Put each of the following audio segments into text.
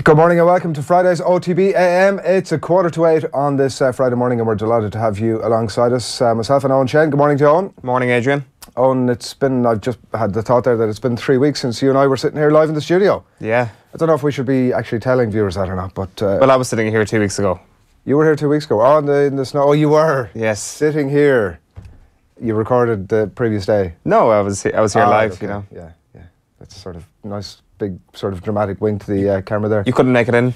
Good morning and welcome to Friday's OTB AM. It's 7:45 on this Friday morning and we're delighted to have you alongside us. Myself and Owen Shane. Good morning to you, Owen. Morning, Adrian. Owen, I've just had the thought there that it's been 3 weeks since you and I were sitting here live in the studio. Yeah. I don't know if we should be actually telling viewers that or not, but... well, I was sitting here 2 weeks ago. You were here 2 weeks ago? Oh, in the snow. Oh, you were? Yes. Sitting here. You recorded the previous day? No, I was here live, okay. You know. Yeah. That's sort of nice, big, sort of dramatic wink to the camera there. You couldn't make it in?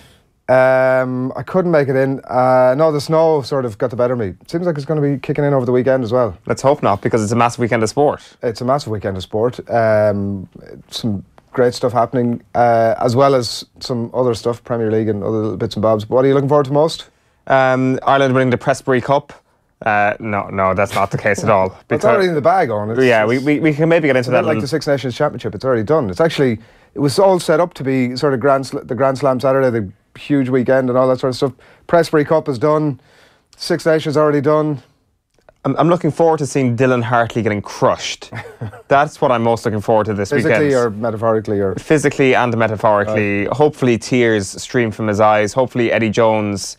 I couldn't make it in. No, the snow sort of got the better of me. It seems like it's going to be kicking in over the weekend as well. Let's hope not, because it's a massive weekend of sport. It's a massive weekend of sport. Some great stuff happening, as well as some other stuff, Premier League and other little bits and bobs. What are you looking forward to most? Ireland winning the Prestbury Cup. No, that's not the case at all. It's already in the bag, on it. Yeah, we can maybe get into that. Like the Six Nations Championship, it's already done. It was all set up to be sort of the Grand Slam Saturday, the huge weekend and all that sort of stuff. Prestbury Cup is done. Six Nations already done. I'm looking forward to seeing Dylan Hartley getting crushed. That's what I'm most looking forward to this weekend. Physically or metaphorically? Physically and metaphorically. Right. Hopefully tears stream from his eyes. Hopefully Eddie Jones,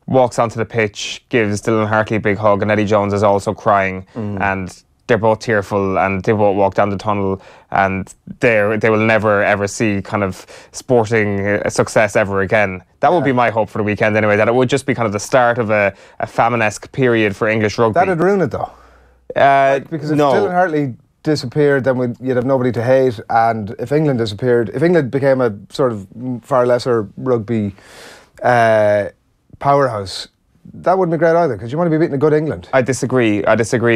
walks onto the pitch, gives Dylan Hartley a big hug, and Eddie Jones is also crying. And they're both tearful, and they both walk down the tunnel, and they will never ever see kind of sporting success ever again. That would be my hope for the weekend anyway, that it would just be kind of the start of a famine-esque period for English rugby. That'd ruin it though. Because if Dylan Hartley disappeared, then you'd have nobody to hate, and if England disappeared, if England became a sort of far lesser rugby powerhouse, that wouldn't be great either, because you want to be beating a good England. I disagree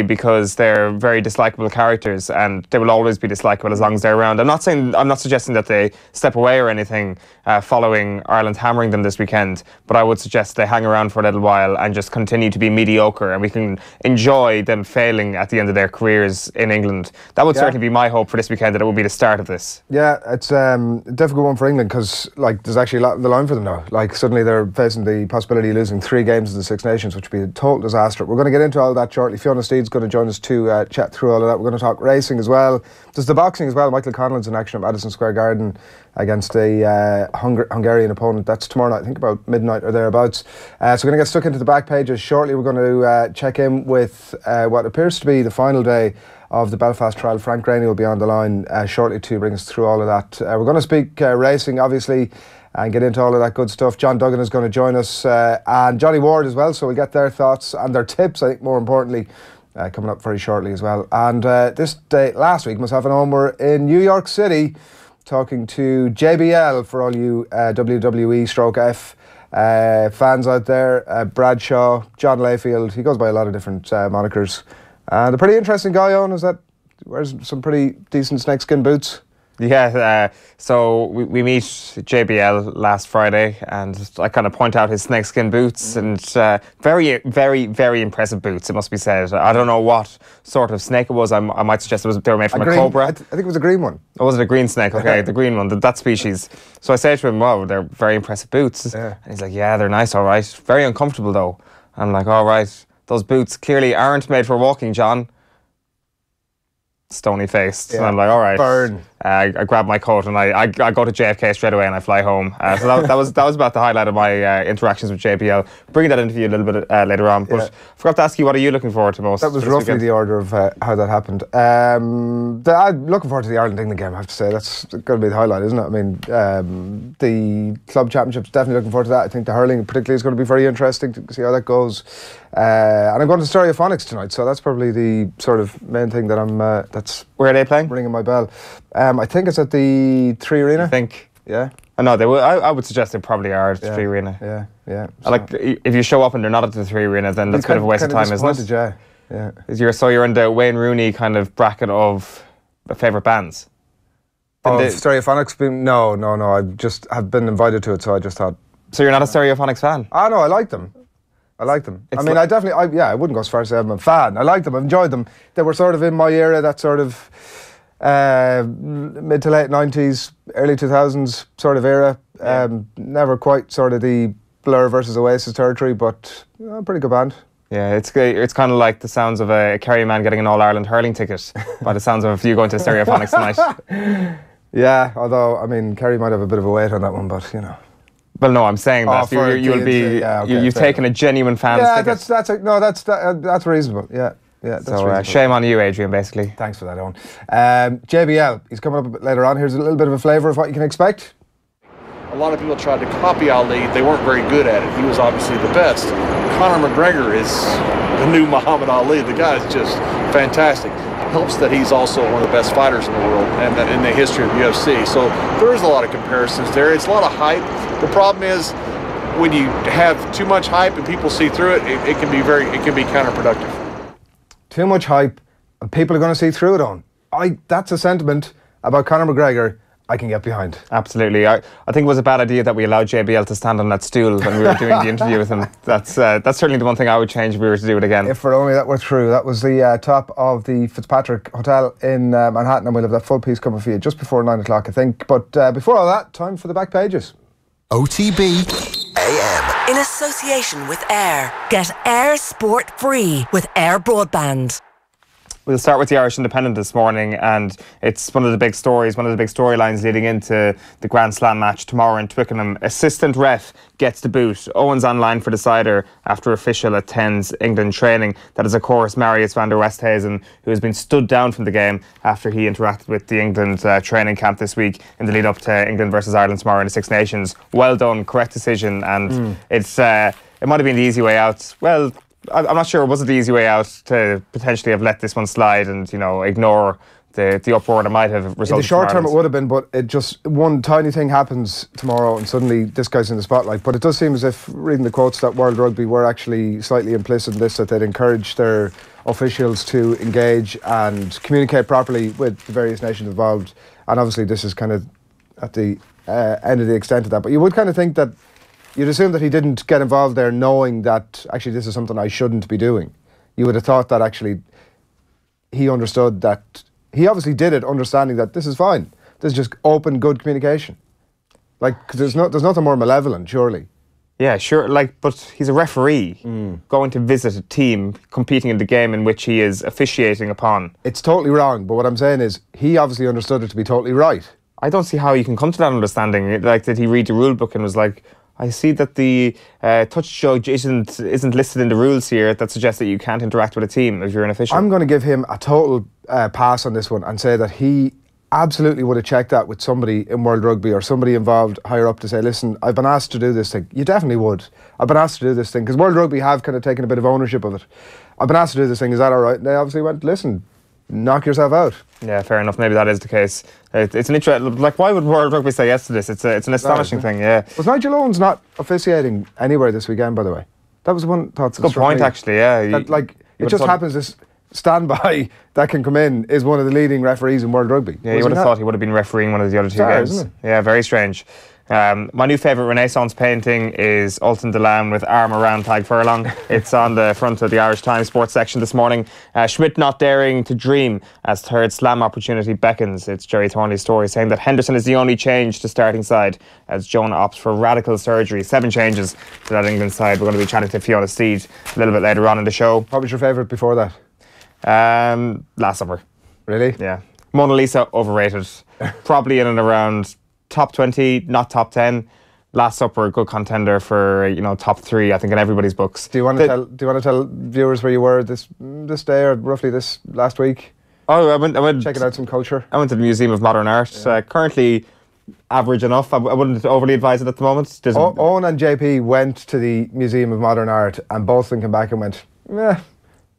because they're very dislikable characters, and they will always be dislikable as long as they're around. I'm not suggesting that they step away or anything following Ireland hammering them this weekend, but I would suggest they hang around for a little while and just continue to be mediocre, and we can enjoy them failing at the end of their careers in England. That would certainly be my hope for this weekend, that it will be the start of this. Yeah, it's a difficult one for England, because there's actually a lot on the line for them now. Suddenly they're facing the possibility of losing 3 games in the Six Nations, which would be a total disaster. We're going to get into all that shortly. Fiona Steed's going to join us to chat through all of that. We're going to talk racing as well. There's the boxing as well. Michael Conlon's in action at Madison Square Garden against a Hungarian opponent. That's tomorrow night, I think about midnight or thereabouts. So we're going to get stuck into the back pages shortly. We're going to check in with what appears to be the final day of the Belfast trial. Frank Greaney will be on the line shortly to bring us through all of that. We're going to speak racing, obviously, and get into all of that good stuff. John Duggan is going to join us, and Johnny Ward as well, so we'll get their thoughts and their tips, I think, more importantly, coming up very shortly as well. And last week, myself and Owen were in New York City talking to JBL, for all you WWE/F fans out there. Bradshaw, John Layfield, he goes by a lot of different monikers. And a pretty interesting guy, Owen, wears some pretty decent snakeskin boots. Yeah, so we meet JBL last Friday, and I kind of point out his snakeskin boots, and very, very, very impressive boots, it must be said. I don't know what sort of snake it was. I might suggest they were made from a cobra. I think it was a green one. Oh, was it a green snake? Okay, the green one, that species. So I say to him, wow, they're very impressive boots. Yeah. And he's like, yeah, they're nice, all right. Very uncomfortable, though. I'm like, all right, those boots clearly aren't made for walking, John. Stony faced, and I'm like, all right. Burn. I grab my coat and I go to JFK straight away and I fly home. So that was about the highlight of my interactions with JBL. Bringing that into you a little bit later on. But I forgot to ask you, what are you looking forward to most? That was roughly the order of how that happened. I'm looking forward to the Ireland-England game, I have to say. That's going to be the highlight, isn't it? I mean, the club championships, definitely looking forward to that. I think the hurling particularly is going to be very interesting to see how that goes. And I'm going to Stereophonics tonight, so that's probably the sort of main thing that that's... Where are they playing? Ringing my bell. I think it's at the 3 Arena. I think. Yeah. No, they will. I would suggest they probably are at the 3 Arena. Yeah. So. If you show up and they're not at the 3 Arena, then that's kind of a waste of time, isn't it? Yeah. So you're in the Wayne Rooney kind of bracket of favourite bands? Stereophonics? No. I just have been invited to it, so I just thought... So you're not a Stereophonics fan? Ah, no, I like them. I wouldn't go as far as to say I'm a fan. I like them, I enjoyed them. They were sort of in my era, that sort of mid to late 90s, early 2000s sort of era. Never quite sort of the Blur versus Oasis territory, but pretty good band. Yeah, it's kind of like the sounds of a Kerry man getting an All-Ireland hurling ticket by the sounds of you going to Stereophonics tonight. Yeah, although, I mean, Kerry might have a bit of a weight on that one, but, you know. Well, no, I'm saying that you'll be. You've taken a genuine fan's ticket. That's reasonable. Yeah, that's reasonable. Shame on you, Adrian. Basically. Thanks for that, Owen. JBL, he's coming up a bit later on. Here's a little bit of a flavour of what you can expect. A lot of people tried to copy Ali. They weren't very good at it. He was obviously the best. Conor McGregor is the new Muhammad Ali. The guy's just fantastic. Helps that he's also one of the best fighters in the world and in the history of UFC. So there is a lot of comparisons there. It's a lot of hype. The problem is when you have too much hype and people see through it, it can be counterproductive. Too much hype and people are going to see through it on. That's a sentiment about Conor McGregor I can get behind. Absolutely. I think it was a bad idea that we allowed JBL to stand on that stool when we were doing the interview with him. That's certainly the one thing I would change if we were to do it again. If for only that were true. That was the top of the Fitzpatrick Hotel in Manhattan, and we'll have that full piece coming for you just before 9 o'clock, I think. But before all that, time for the back pages. OTB AM. In association with Air. Get Air Sport free with Air Broadband. We'll start with the Irish Independent this morning, and it's one of the big stories, one of the big storylines leading into the Grand Slam match tomorrow in Twickenham. Assistant ref gets the boot. Owen's online for decider after official attends England training. That is, of course, Marius van der Westhuizen, who has been stood down from the game after he interacted with the England training camp this week in the lead up to England versus Ireland tomorrow in the Six Nations. Well done, correct decision, and it might have been the easy way out. Well, I'm not sure, was it the easy way out to potentially have let this one slide and, you know, ignore the uproar that might have resulted? In the short term it would have been, but it just, one tiny thing happens tomorrow and suddenly this guy's in the spotlight. But it does seem as if, reading the quotes, that World Rugby were actually slightly implicit in this, that they'd encourage their officials to engage and communicate properly with the various nations involved. And obviously this is kind of at the end of the extent of that. But you would kind of think that you'd assume that he didn't get involved there knowing that actually this is something I shouldn't be doing. You would have thought that actually he understood that. He obviously did it understanding that this is fine. This is just open, good communication. Like, cause there's nothing more malevolent, surely. Yeah, sure. Like, but he's a referee going to visit a team competing in the game in which he is officiating upon. It's totally wrong, but what I'm saying is he obviously understood it to be totally right. I don't see how you can come to that understanding. Like, did he read the rule book and was like, I see that the touch judge isn't listed in the rules here that suggests that you can't interact with a team if you're an official. I'm going to give him a total pass on this one and say that he absolutely would have checked that with somebody in World Rugby or somebody involved higher up to say, listen, I've been asked to do this thing. You definitely would. I've been asked to do this thing because World Rugby have kind of taken a bit of ownership of it. I've been asked to do this thing. Is that all right? And they obviously went, listen, knock yourself out. Yeah, fair enough. Maybe that is the case. It's an interesting. Like, why would World Rugby say yes to this? It's an astonishing thing. Yeah. Was Nigel Owens not officiating anywhere this weekend? By the way, that was one thought. Good point, actually. Yeah. That, like, it just happens this standby that can come in is one of the leading referees in World Rugby. Yeah, you would have thought he would have been refereeing one of the other two games. Isn't it? Yeah, very strange. My new favourite Renaissance painting is Ultan Delam with arm around Tadhg Furlong. It's on the front of the Irish Times sports section this morning. Schmidt not daring to dream as third slam opportunity beckons. It's Jerry Thornley's story saying that Henderson is the only change to starting side as Jonah opts for radical surgery. 7 changes to that England side. We're going to be chatting to Fiona Steed a little bit later on in the show. What was your favourite before that? Last Supper. Really? Yeah. Mona Lisa, overrated. Probably in and around top 20, not top 10. Last Supper, a good contender for, you know, top 3, I think, in everybody's books. Do you want to tell viewers where you were this day or roughly this last week? Oh, I went checking out some culture. I went to the Museum of Modern Art. Yeah. Currently average enough. I wouldn't overly advise it at the moment. Owen and JP went to the Museum of Modern Art and both of them came back and went, that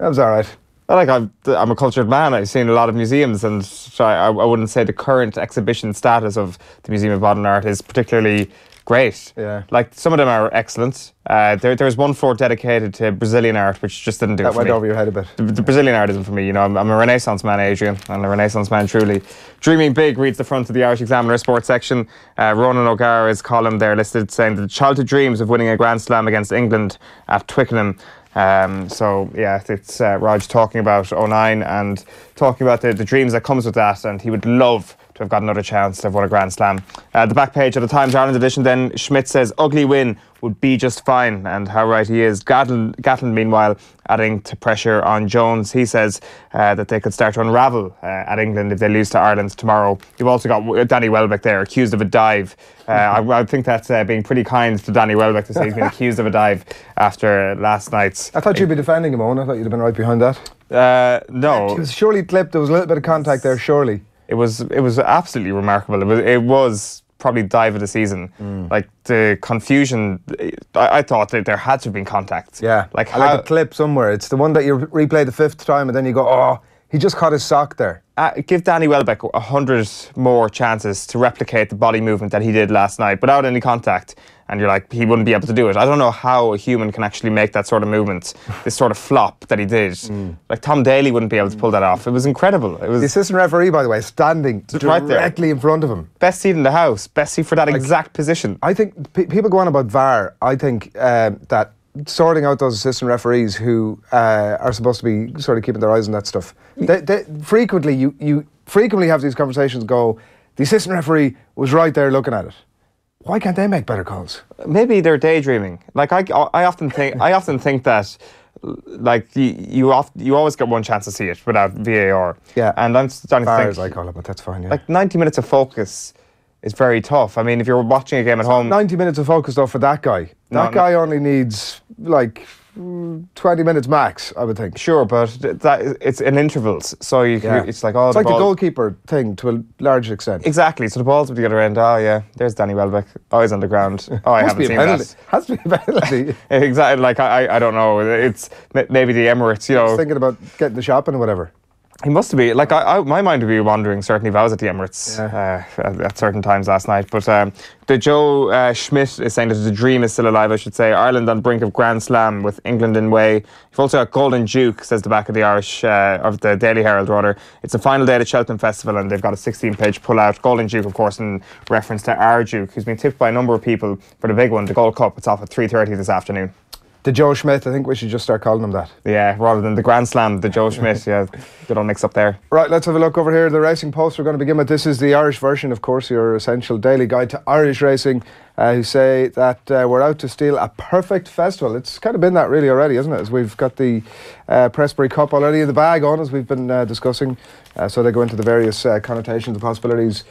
was all right. I'm a cultured man. I've seen a lot of museums, and I wouldn't say the current exhibition status of the Museum of Modern Art is particularly great. Yeah. Like, some of them are excellent. There's one floor dedicated to Brazilian art, which just didn't do it for me. That went over your head a bit. The Brazilian art isn't for me. You know, I'm a Renaissance man, Adrian, and a Renaissance man truly. Dreaming Big reads the front of the Irish Examiner sports section. Ronan O'Gara's column there listed saying that the childhood dreams of winning a Grand Slam against England at Twickenham. So yeah, it's Rog talking about 09 and talking about the dreams that comes with that, and he would love to have got another chance to have won a Grand Slam. The back page of the Times Ireland edition then, Schmidt says, ugly win would be just fine, and how right he is. Gatland, meanwhile, adding to pressure on Jones. He says that they could start to unravel at England if they lose to Ireland tomorrow. You've also got Danny Welbeck there, accused of a dive. I think that's being pretty kind to Danny Welbeck to say he's been accused of a dive after last night's. I thought you'd be defending him, Owen. I thought you'd have been right behind that. No. He was surely clipped. There was a little bit of contact there, surely. It was absolutely remarkable. It was probably dive of the season. Like the confusion, I thought that there had to have been contact. Yeah, like a clip somewhere. It's the one that you replay the 5th time and then you go, oh, he just caught his sock there. Give Danny Welbeck 100 more chances to replicate the body movement that he did last night without any contact, and you're like, he wouldn't be able to do it. I don't know how a human can actually make that sort of movement, this sort of flop that he did. Like Tom Daly wouldn't be able to pull that off. It was incredible. It was the assistant referee, by the way, standing directly in front of him. Best seat in the house. Best seat for that exact position. I think people go on about VAR. I think that sorting out those assistant referees who are supposed to be sort of keeping their eyes on that stuff. They frequently, you frequently have these conversations go, the assistant referee was right there looking at it. Why can't they make better calls? Maybe they're daydreaming. Like I often think that, like you always get one chance to see it without VAR. Yeah, and I'm starting to think, as I call it, but that's fine. Yeah. Like 90 minutes of focus is very tough. I mean, if you're watching a game at home, 90 minutes of focus though for that guy. That guy only needs like 20 minutes max, I would think. Sure, but it's in intervals, so it's like it's like the goalkeeper thing to a large extent. Exactly. So the ball's at the other end. Oh yeah, there's Danny Welbeck. Oh, he's on the ground. Oh, I haven't seen that. Has to be a penalty. Exactly. Like I don't know. It's maybe the Emirates. You know, he's thinking about getting the shopping or whatever. He must be. Like my mind would be wandering certainly if I was at the Emirates at certain times last night. But the Joe Schmidt is saying that the dream is still alive, I should say. Ireland on the brink of Grand Slam with England in way. You've also got Golden Duke, says the back of the Irish, of the Daily Herald rather. It's the final day of the Cheltenham Festival and they've got a 16-page pull-out. Golden Duke, of course, in reference to our Duke, who's been tipped by a number of people for the big one, the Gold Cup. It's off at 3:30 this afternoon. The Joe Schmidt, I think we should just start calling him that. Yeah, rather than the Grand Slam, the Joe Schmidt. Yeah, good old mix up there. Right, let's have a look over here. The Racing Post we're going to begin with. This is the Irish version, of course, your essential daily guide to Irish racing, who say that we're out to steal a perfect festival. It's kind of been that really already, isn't it? As we've got the Pressbury Cup already in the bag on, as we've been discussing. So they go into the various connotations and possibilities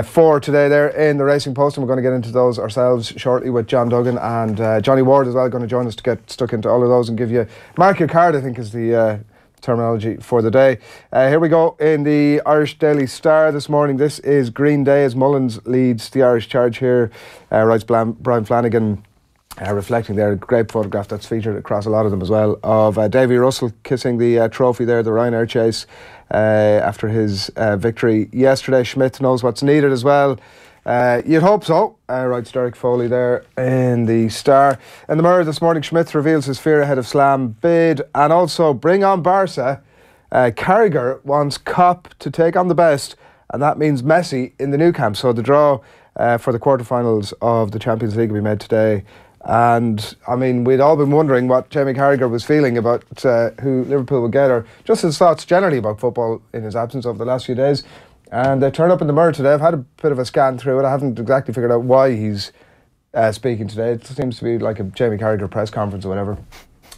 for today there in the Racing Post, and we're going to get into those ourselves shortly with John Duggan and Johnny Ward as well, going to join us to get stuck into all of those and give you, mark your card, I think is the terminology for the day. Here we go in the Irish Daily Star this morning. This is Green Day as Mullins leads the Irish charge here, writes Brian Flanagan. Reflecting there, a great photograph that's featured across a lot of them as well, of Davy Russell kissing the trophy there, the Ryanair chase, after his victory yesterday. Schmidt knows what's needed as well. You'd hope so, writes Derek Foley there in the Star. In the Mirror this morning, Schmidt reveals his fear ahead of Slam bid, and also bring on Barca. Carragher wants Cop to take on the best, and that means Messi in the Nou Camp. So the draw for the quarterfinals of the Champions League will be made today. And I mean, we'd all been wondering what Jamie Carragher was feeling about who Liverpool would get, or just his thoughts generally about football in his absence over the last few days. And they turned up in the Mirror today. I've had a bit of a scan through it. I haven't exactly figured out why he's speaking today. It seems to be like a Jamie Carragher press conference or whatever.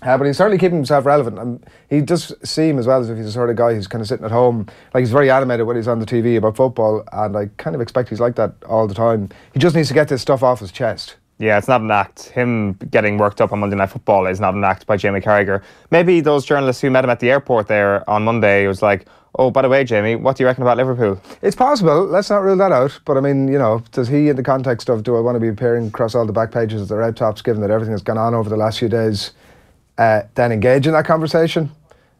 But he's certainly keeping himself relevant. He does seem as well as if he's the sort of guy who's kind of sitting at home. Like, he's very animated when he's on the TV about football, and I kind of expect he's like that all the time. He just needs to get this stuff off his chest. Yeah, it's not an act. Him getting worked up on Monday Night Football is not an act by Jamie Carragher. Maybe those journalists who met him at the airport there on Monday was like, oh, by the way, Jamie, what do you reckon about Liverpool? It's possible. Let's not rule that out. But I mean, you know, does he, in the context of, do I want to be appearing across all the back pages of the Red Tops, given that everything that's gone on over the last few days, then engage in that conversation?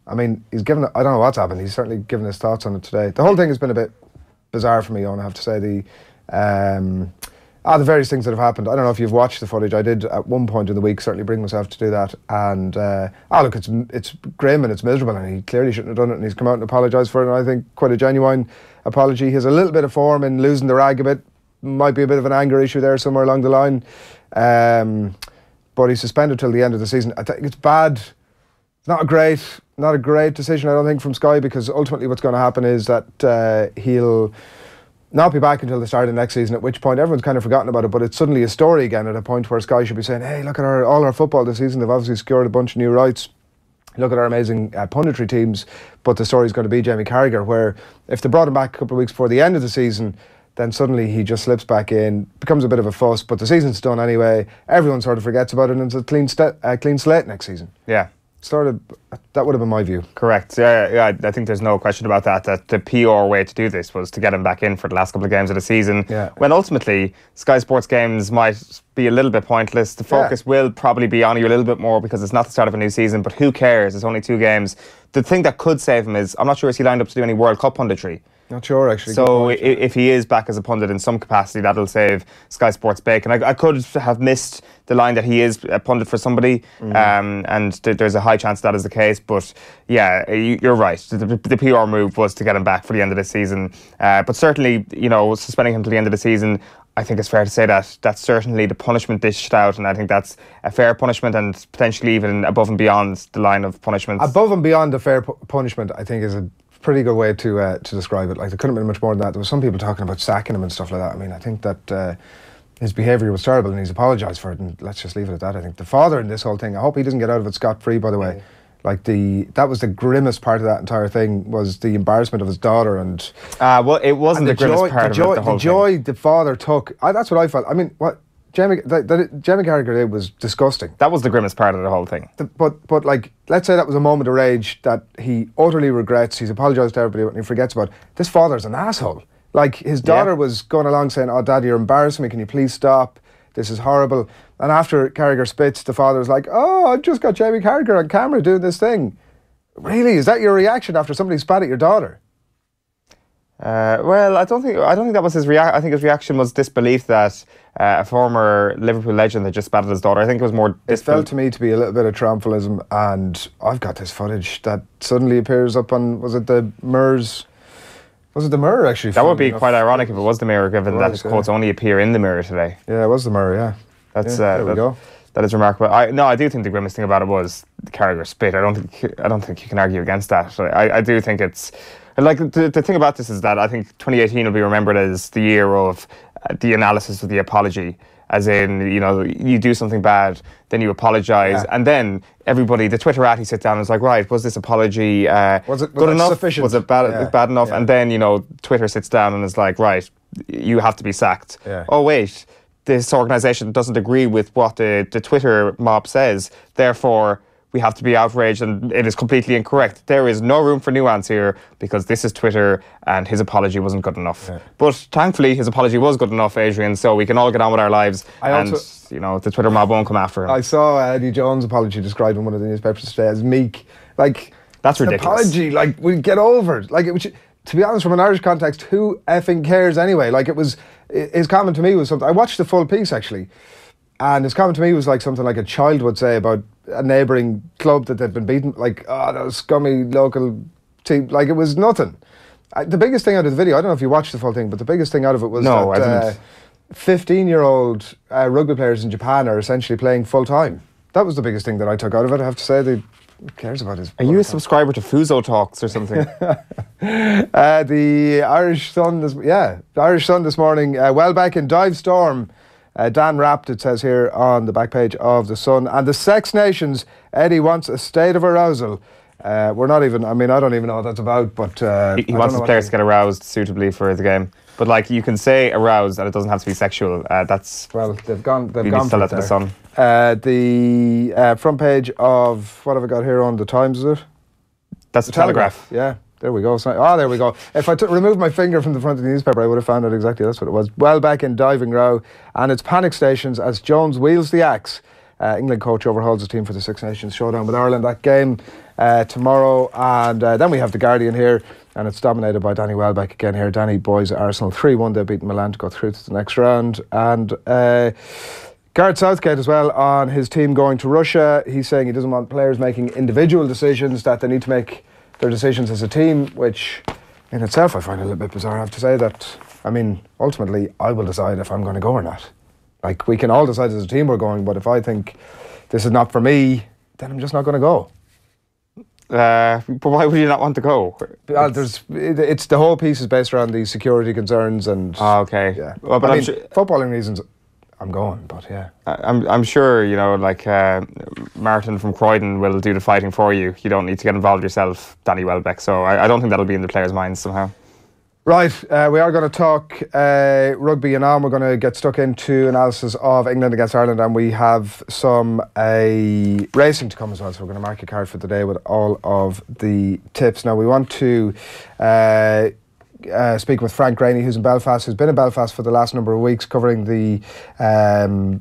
I mean, he's given, I don't know what's happened. He's certainly given his thoughts on it today. The whole thing has been a bit bizarre for me, Owen, I have to say. The various things that have happened. I don't know if you've watched the footage. I did at one point in the week certainly bring myself to do that. And look, it's grim and it's miserable, and he clearly shouldn't have done it. And he's come out and apologised for it. And I think quite a genuine apology. He has a little bit of form in losing the rag a bit. Might be a bit of an anger issue there somewhere along the line. But he's suspended till the end of the season. I think it's bad. It's not a great decision, I don't think, from Sky, because ultimately what's going to happen is that he'll not be back until the start of next season, at which point everyone's kind of forgotten about it, but it's suddenly a story again at a point where Sky should be saying, hey, look at all our football this season. They've obviously secured a bunch of new rights. Look at our amazing punditry teams. But the story is going to be Jamie Carragher, where if they brought him back a couple of weeks before the end of the season, then suddenly he just slips back in, becomes a bit of a fuss, but the season's done anyway. Everyone sort of forgets about it, and it's a clean slate next season. Yeah. That would have been my view. Correct. Yeah, I think there's no question about that. That the PR way to do this was to get him back in for the last couple of games of the season. Yeah. When ultimately Sky Sports games might be a little bit pointless. The focus will probably be on you a little bit more because it's not the start of a new season. But who cares? It's only 2 games. The thing that could save him is I'm not sure is he lined up to do any World Cup punditry. Not sure, actually. So if he is back as a pundit in some capacity, that'll save Sky Sports bacon. I could have missed the line that he is a pundit for somebody, and there's a high chance that is the case. But yeah, you're right. The PR move was to get him back for the end of the season. But certainly, suspending him to the end of the season, I think it's fair to say that that's certainly the punishment dished out, and I think that's a fair punishment and potentially even above and beyond the line of punishments. Above and beyond the fair punishment, I think, is a pretty good way to describe it. Like, there couldn't have been much more than that. There was some people talking about sacking him and stuff like that. I mean, I think that his behaviour was terrible and he's apologised for it, and let's just leave it at that. I think the father in this whole thing, I hope he doesn't get out of it scot-free, by the way. Like, that was the grimmest part of that entire thing, was the embarrassment of his daughter. And well, it wasn't the grimmest part of it, the joy the father took. That's what I felt. I mean, what Jamie Carragher did was disgusting. That was the grimmest part of the whole thing. But like, let's say that was a moment of rage that he utterly regrets. He's apologised to everybody and he forgets about. This father's an asshole. Like, his daughter was going along saying, "Oh, Dad, you're embarrassing me. Can you please stop? This is horrible." And after Carragher spits, the father was like, "Oh, I've just got Jamie Carragher on camera doing this thing." Really? Is that your reaction after somebody spat at your daughter? Well, I don't think that was his reaction. I think his reaction was disbelief that a former Liverpool legend had just spat at his daughter. I think it was more It felt to me to be a little bit of triumphalism, and I've got this footage that suddenly appears up on, was it the Mirror's? Was it the Mirror, actually? That would be quite ironic if it was the Mirror, given that his quotes only appear in the Mirror today. Yeah, it was the Mirror, yeah. There we go. That is remarkable. I do think the grimmest thing about it was the Carragher spit. I don't think you can argue against that. I do think it's like the thing about this is that I think 2018 will be remembered as the year of the analysis of the apology. As in, you do something bad, then you apologise, and then everybody, the Twitterati sit down and is like, right, was this apology was it good enough? Sufficient? Was it bad enough? Yeah. And then, Twitter sits down and is like, right, you have to be sacked. Yeah. Oh, wait, this organisation doesn't agree with what the Twitter mob says, therefore we have to be outraged and it is completely incorrect. There is no room for nuance here because this is Twitter and his apology wasn't good enough. Yeah. But thankfully his apology was good enough, Adrian, so we can all get on with our lives the Twitter mob won't come after him. I saw Eddie Jones' apology described in one of the newspapers today as meek. Like, that's ridiculous. Apology, like, we get over it. Like, to be honest, from an Irish context, who effing cares anyway? Like, his comment to me was something, I watched the full piece actually, and his comment to me was like something like a child would say about a neighbouring club that they'd been beaten, like, oh, that scummy local team. Like, it was nothing. The biggest thing out of the video, I don't know if you watched the full thing, but the biggest thing out of it was that 15-year-old rugby players in Japan are essentially playing full-time. That was the biggest thing that I took out of it, I have to say. Who cares about his... Are you a subscriber to Fuso Talks or something? The Irish Sun this morning, Welbeck in dive storm. Dan Rapt, it says here on the back page of The Sun. And the Sex Nations, Eddie wants a state of arousal. We're not even, I don't even know what that's about, but... he wants the players to get aroused suitably for the game. But, like, you can say aroused and it doesn't have to be sexual. That's... Well, they've gone for it to The Sun. The front page of, what have I got here on the Times, is it? That's the Telegraph. Yeah. There we go. There we go. If I removed my finger from the front of the newspaper, I would have found out exactly that's what it was. Welbeck in diving row, and it's panic stations as Jones wields the axe. England coach overhauls his team for the Six Nations showdown with Ireland. That game tomorrow, and then we have the Guardian here, and it's dominated by Danny Welbeck again here. Danny, boys, Arsenal 3-1. They've beaten Milan to go through to the next round, and Gareth Southgate as well on his team going to Russia. He's saying he doesn't want players making individual decisions, that they need to make their decisions as a team, which in itself I find a little bit bizarre. I have to say that, ultimately I will decide if I'm going to go or not. Like, we can all decide as a team we're going, but if I think this is not for me, then I'm just not going to go. But why would you not want to go? It's the whole piece is based around the security concerns and. Oh, okay. Yeah. Well, but footballing reasons, I'm going. But yeah. I'm sure Martin from Croydon will do the fighting for you. You don't need to get involved yourself, Danny Welbeck. So I don't think that'll be in the players' minds somehow. Right, we are going to talk rugby, and now we're going to get stuck into analysis of England against Ireland, and we have some racing to come as well, so we're going to mark a card for today with all of the tips. Now we want to speak with Frank Greaney, who's in Belfast, who's been in Belfast for the last number of weeks covering the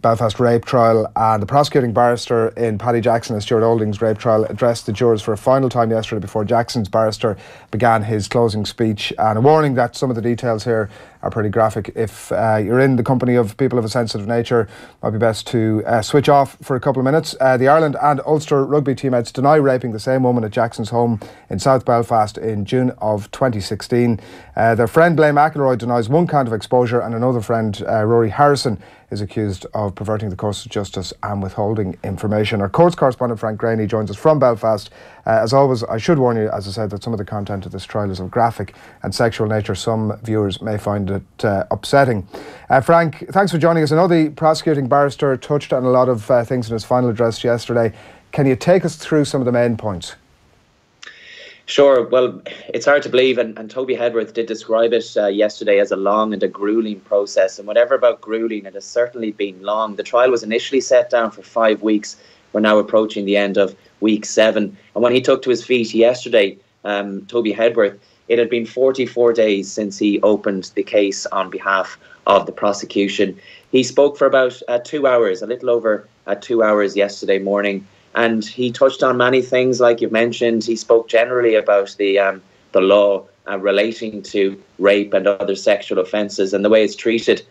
Belfast rape trial, and the prosecuting barrister in Paddy Jackson and Stuart Olding's rape trial addressed the jurors for a final time yesterday before Jackson's barrister began his closing speech, and a warning that some of the details here are pretty graphic. If you're in the company of people of a sensitive nature, it might be best to switch off for a couple of minutes. The Ireland and Ulster rugby teammates deny raping the same woman at Jackson's home in South Belfast in June of 2016. Their friend Blaine McElroy denies one count of exposure, and another friend, Rory Harrison, is accused of perverting the course of justice and withholding information. Our courts correspondent Frank Greaney joins us from Belfast. As always, I should warn you, as I said, that some of the content of this trial is of graphic and sexual nature. Some viewers may find it upsetting. Frank, thanks for joining us. I know the prosecuting barrister touched on a lot of things in his final address yesterday. Can you take us through some of the main points? Sure. Well, it's hard to believe, and Toby Hedworth did describe it yesterday as a long and a gruelling process. And whatever about gruelling, it has certainly been long. The trial was initially set down for 5 weeks. We're now approaching the end of week 7. And when he took to his feet yesterday, Toby Hedworth, it had been 44 days since he opened the case on behalf of the prosecution. He spoke for about 2 hours, a little over 2 hours yesterday morning. And he touched on many things, like you've mentioned. He spoke generally about the law relating to rape and other sexual offences and the way it's treated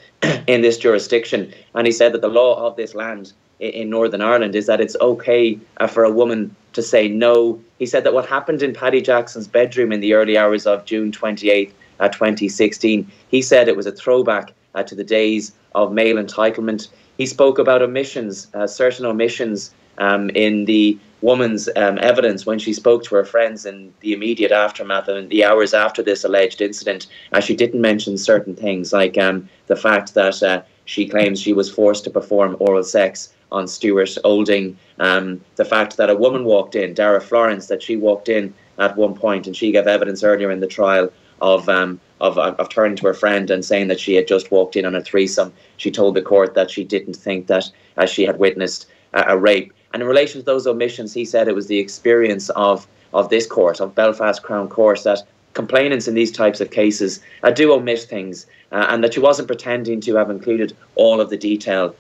in this jurisdiction. And he said that the law of this land in Northern Ireland is that it's okay for a woman to say no. He said that what happened in Paddy Jackson's bedroom in the early hours of June 28th, 2016, he said it was a throwback to the days of male entitlement. He spoke about omissions, certain omissions in the woman's evidence when she spoke to her friends in the immediate aftermath and the hours after this alleged incident. She didn't mention certain things, like the fact that she claims she was forced to perform oral sex on Stuart Olding, the fact that a woman walked in, Dara Florence, that she walked in at one point, and she gave evidence earlier in the trial of turning to her friend and saying that she had just walked in on a threesome. She told the court that she didn't think that she had witnessed a rape. And in relation to those omissions, he said it was the experience of this court, of Belfast Crown Court, that complainants in these types of cases do omit things, and that she wasn't pretending to have included all of the detail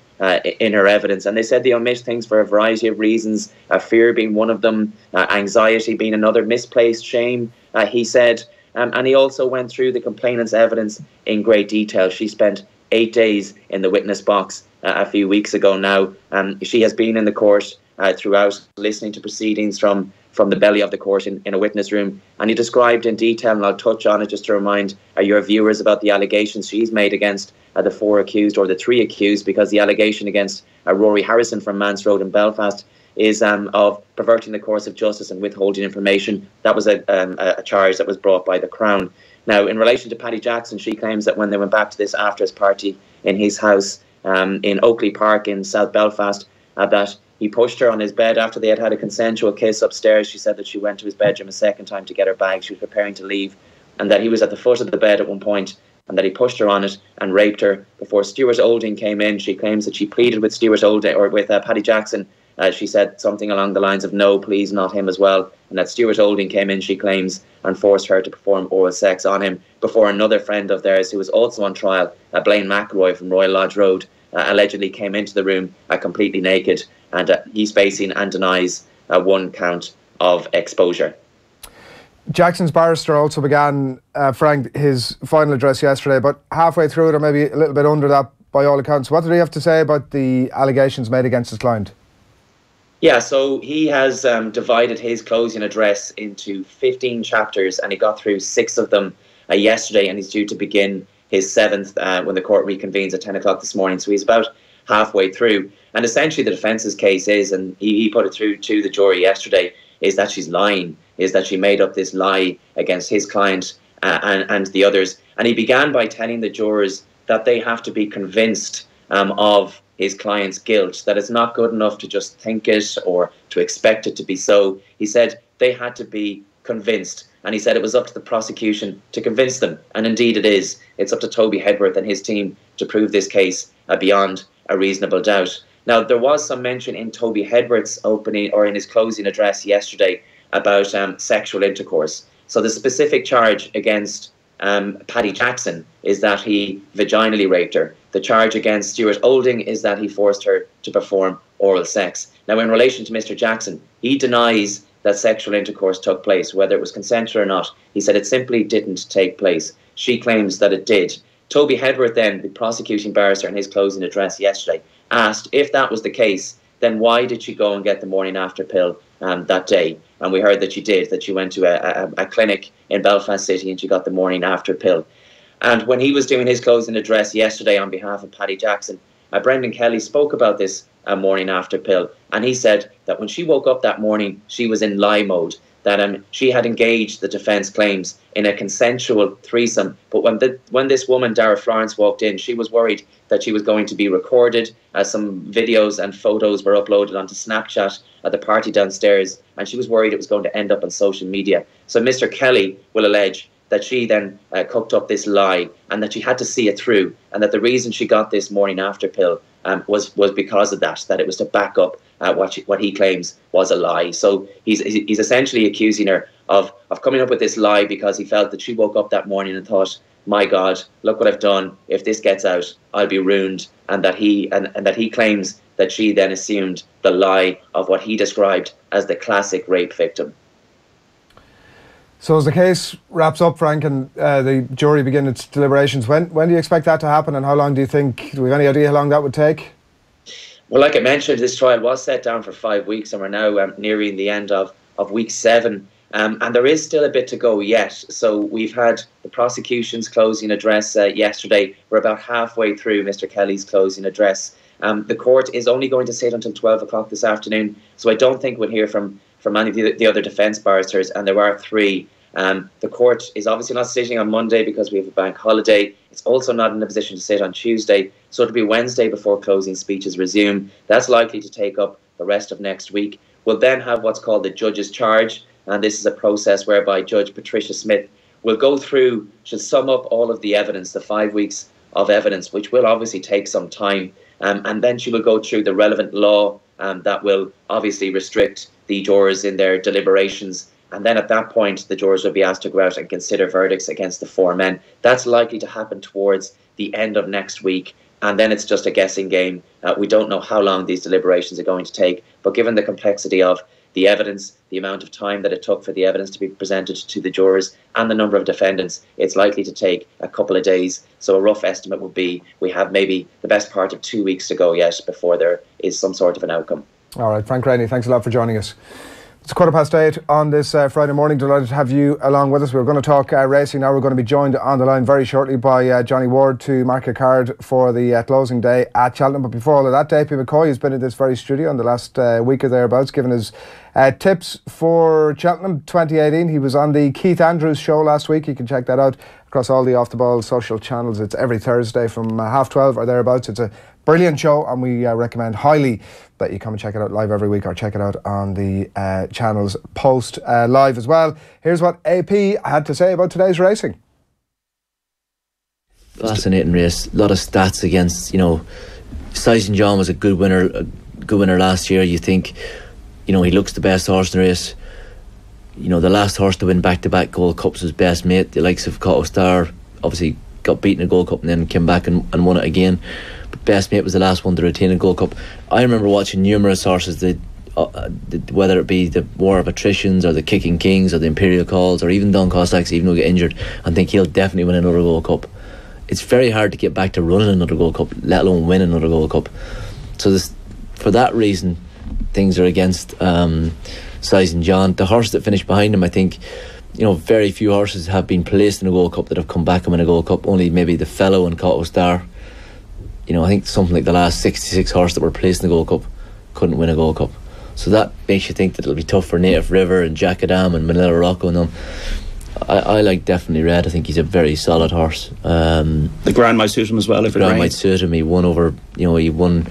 in her evidence. And they said they omit things for a variety of reasons, fear being one of them, anxiety being another, misplaced shame, he said. And he also went through the complainant's evidence in great detail. She spent 8 days in the witness box a few weeks ago now. She has been in the court throughout, listening to proceedings from the belly of the court in a witness room. And he described in detail, and I'll touch on it just to remind your viewers about the allegations she's made against the 4 accused, or the 3 accused, because the allegation against Rory Harrison from Mance Road in Belfast is of perverting the course of justice and withholding information. That was a charge that was brought by the Crown. Now, in relation to Paddy Jackson, she claims that when they went back to this afters party in his house in Oakley Park in South Belfast, that he pushed her on his bed after they had had a consensual kiss upstairs. She said that she went to his bedroom a second time to get her bag. She was preparing to leave, and that he was at the foot of the bed at one point, and that he pushed her on it and raped her before Stuart Olding came in. She claims that she pleaded with Stuart Olding, or with Paddy Jackson. She said something along the lines of, "No, please, not him as well." And that Stuart Olding came in, she claims, and forced her to perform oral sex on him before another friend of theirs, who was also on trial, Blaine McElroy from Royal Lodge Road, allegedly came into the room completely naked, and he's facing and denies 1 count of exposure. Jackson's barrister also began, Frank, his final address yesterday, but halfway through it, or maybe a little bit under that by all accounts. What did he have to say about the allegations made against his client? Yeah, so he has divided his closing address into 15 chapters, and he got through 6 of them yesterday, and he's due to begin his 7th when the court reconvenes at 10 o'clock this morning. So he's about halfway through. And essentially the defence's case is, and he put it through to the jury yesterday, is that she's lying, is that she made up this lie against his client and the others. And he began by telling the jurors that they have to be convinced of his client's guilt, that it's not good enough to just think it or to expect it to be so. He said they had to be convinced, and he said it was up to the prosecution to convince them, and indeed it is. It's up to Toby Hedworth and his team to prove this case beyond a reasonable doubt. Now, there was some mention in Toby Hedworth's opening or in his closing address yesterday about sexual intercourse. So the specific charge against Paddy Jackson is that he vaginally raped her. The charge against Stuart Olding is that he forced her to perform oral sex. Now, in relation to Mr. Jackson, he denies that sexual intercourse took place, whether it was consensual or not. He said it simply didn't take place. She claims that it did. Toby Hedworth then, the prosecuting barrister, in his closing address yesterday, asked if that was the case, then why did she go and get the morning after pill that day? And we heard that she did, that she went to a clinic in Belfast City and she got the morning after pill. And when he was doing his closing address yesterday on behalf of Paddy Jackson, Brendan Kelly spoke about this morning after pill, and he said that when she woke up that morning, she was in lie mode, that she had engaged, the defence claims, in a consensual threesome. But when this woman, Dara Florence, walked in, she was worried that she was going to be recorded, as some videos and photos were uploaded onto Snapchat at the party downstairs, and she was worried it was going to end up on social media. So Mr. Kelly will allege that she then cooked up this lie and that she had to see it through, and that the reason she got this morning after pill was because of that it was to back up what he claims was a lie. So he's essentially accusing her of coming up with this lie because he felt that she woke up that morning and thought, my God, look what I've done. If this gets out, I'll be ruined. And that he claims that she then assumed the lie of what he described as the classic rape victim. So as the case wraps up, Frank, and the jury begin its deliberations, when do you expect that to happen, and how long do you think, do we have any idea how long that would take? Well, like I mentioned, this trial was set down for 5 weeks, and we're now nearing the end of week 7. And there is still a bit to go yet. So we've had the prosecution's closing address yesterday. We're about halfway through Mr. Kelly's closing address. The court is only going to sit until 12 o'clock this afternoon, so I don't think we'll hear from any of the other defence barristers, and there are 3. The court is obviously not sitting on Monday because we have a bank holiday. It's also not in a position to sit on Tuesday, so it'll be Wednesday before closing speeches resume. That's likely to take up the rest of next week. We'll then have what's called the judge's charge, and this is a process whereby Judge Patricia Smith will go through, she'll sum up all of the evidence, the 5 weeks of evidence, which will obviously take some time, and then she will go through the relevant law that will obviously restrict the jurors in their deliberations. And then at that point, the jurors will be asked to go out and consider verdicts against the 4 men. That's likely to happen towards the end of next week. And then it's just a guessing game. We don't know how long these deliberations are going to take. But given the complexity of the evidence, the amount of time that it took for the evidence to be presented to the jurors, and the number of defendants, it's likely to take a couple of days. So a rough estimate would be we have maybe the best part of 2 weeks to go yet before there is some sort of an outcome. All right, Frank Greaney, thanks a lot for joining us. It's 8:15 on this Friday morning. Delighted to have you along with us. We're going to talk racing now. We're going to be joined on the line very shortly by Johnny Ward to mark a card for the closing day at Cheltenham. But before all of that, AP McCoy has been in this very studio in the last week or thereabouts, giving his tips for Cheltenham 2018. He was on the Keith Andrews show last week. You can check that out across all the Off the Ball social channels. It's every Thursday from 12:30 or thereabouts. It's a brilliant show, and we recommend highly that you come and check it out live every week, or check it out on the channels post live as well. Here's what AP had to say about today's racing. Fascinating race. A lot of stats against, St. John was a good winner last year. You think, he looks the best horse in the race. The last horse to win back-to-back Gold Cups was Best Mate. The likes of Cotto Star obviously got beaten in a Gold Cup and then came back and won it again. But Best Mate was the last one to retain a Gold Cup. I remember watching numerous horses that, whether it be the War of Attritions or the Kicking Kings or the Imperial Calls or even Don Cossacks, even though he got injured, and think he'll definitely win another Gold Cup. It's very hard to get back to running another Gold Cup, let alone win another Gold Cup. So for that reason, things are against St. John. The horse that finished behind him, I think, very few horses have been placed in a Gold Cup that have come back and win a Gold Cup. Only maybe the Fellow and Cotto Star. I think something like the last 66 horses that were placed in the Gold Cup couldn't win a Gold Cup. So that makes you think that it'll be tough for Native River and Jack Adam and Manila Rocco and them. I like definitely Red. I think he's a very solid horse. The ground might suit him as well. The ground might suit him. He won over, he won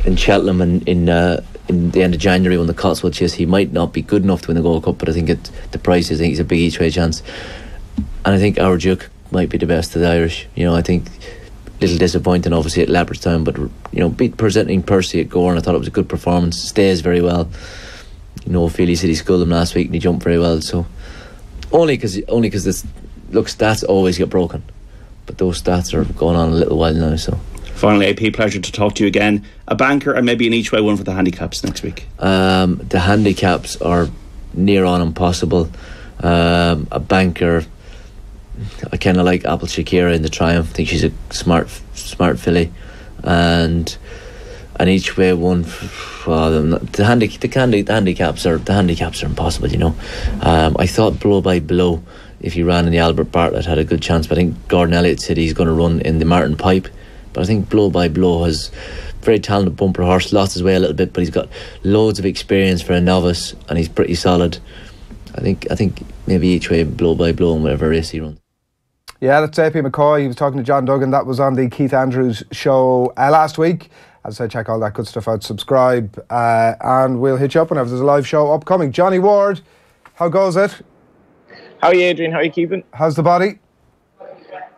in Cheltenham in the end of January when the Cotswold Chase. He might not be good enough to win the Gold Cup, but I think at the price, I think he's a big each way chance. And I think Our Duke might be the best of the Irish. I think a little disappointing obviously at Leopardstown, but beat presenting Percy at Gore, and I thought it was a good performance. Stays very well. Feely said he schooled him last week and he jumped very well. So only because stats always get broken, but those stats are going on a little while now. So finally, AP, pleasure to talk to you again. A banker and maybe an each way one for the handicaps next week. The handicaps are near on impossible. A banker, I kind of like Apple Shakira in the Triumph. I think she's a smart filly, and an each way one. The handicaps are impossible. I thought Blow by Blow, if he ran in the Albert Bartlett, had a good chance, but I think Gordon Elliott said he's going to run in the Martin Pipe. But I think Blow by Blow has very talented bumper horse, lost his way a little bit, but he's got loads of experience for a novice and he's pretty solid. I think maybe each way Blow by Blow in whatever race he runs. Yeah, that's AP McCoy. He was talking to John Duggan. That was on the Keith Andrews show last week. As I say, check all that good stuff out, subscribe, and we'll hit you up whenever there's a live show upcoming. Johnny Ward, how goes it? How are you, Adrian? How are you keeping? How's the body?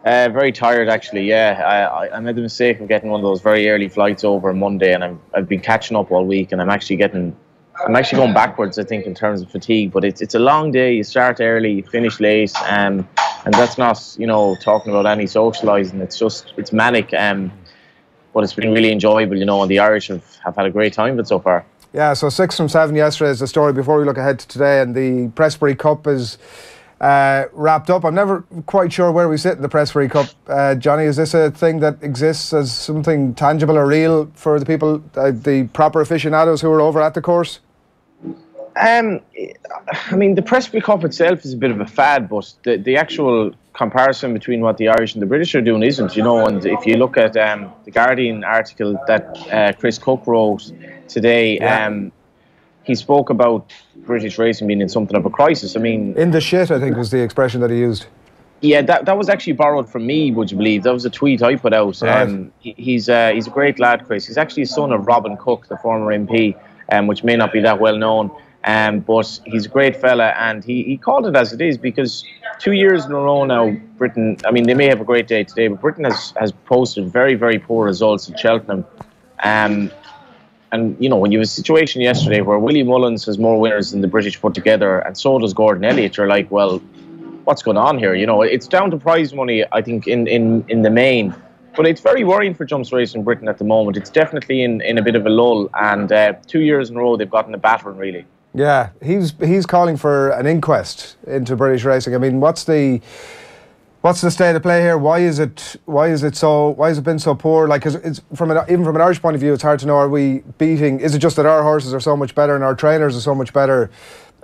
Very tired, actually. Yeah, I made the mistake of getting one of those very early flights over on Monday, and I've been catching up all week, and I'm actually going backwards, I think, in terms of fatigue. But it's a long day. You start early, you finish late, and that's not talking about any socialising. It's manic. But it's been really enjoyable, and the Irish have had a great time with it so far. Yeah, so 6 from 7 yesterday is the story before we look ahead to today, and the Pressbury Cup is wrapped up. I'm never quite sure where we sit in the Pressbury Cup. Johnny, is this a thing that exists as something tangible or real for the people, the proper aficionados who are over at the course? The Pressbury Cup itself is a bit of a fad, but the actual comparison between what the Irish and the British are doing isn't, and if you look at the Guardian article that Chris Cook wrote today, he spoke about British racing being in something of a crisis. In Yeah, that was actually borrowed from me, would you believe? That was a tweet I put out. Right. He's a great lad, Chris. He's actually a son of Robin Cook, the former MP, which may not be that well known. But he's a great fella, and he called it as it is, because 2 years in a row now, Britain, they may have a great day today, but Britain has posted very, very poor results at Cheltenham. And when you have a situation yesterday where Willie Mullins has more winners than the British put together, and so does Gordon Elliott, you're like, well, what's going on here? It's down to prize money, I think, in the main. But it's very worrying for jumps racing in Britain at the moment. It's definitely in a bit of a lull, and 2 years in a row they've gotten a battering, really. Yeah, he's calling for an inquest into British racing. What's the state of play here? Why has it been so poor? Like, it's even from an Irish point of view, it's hard to know. Are we beating? Is it just that our horses are so much better and our trainers are so much better?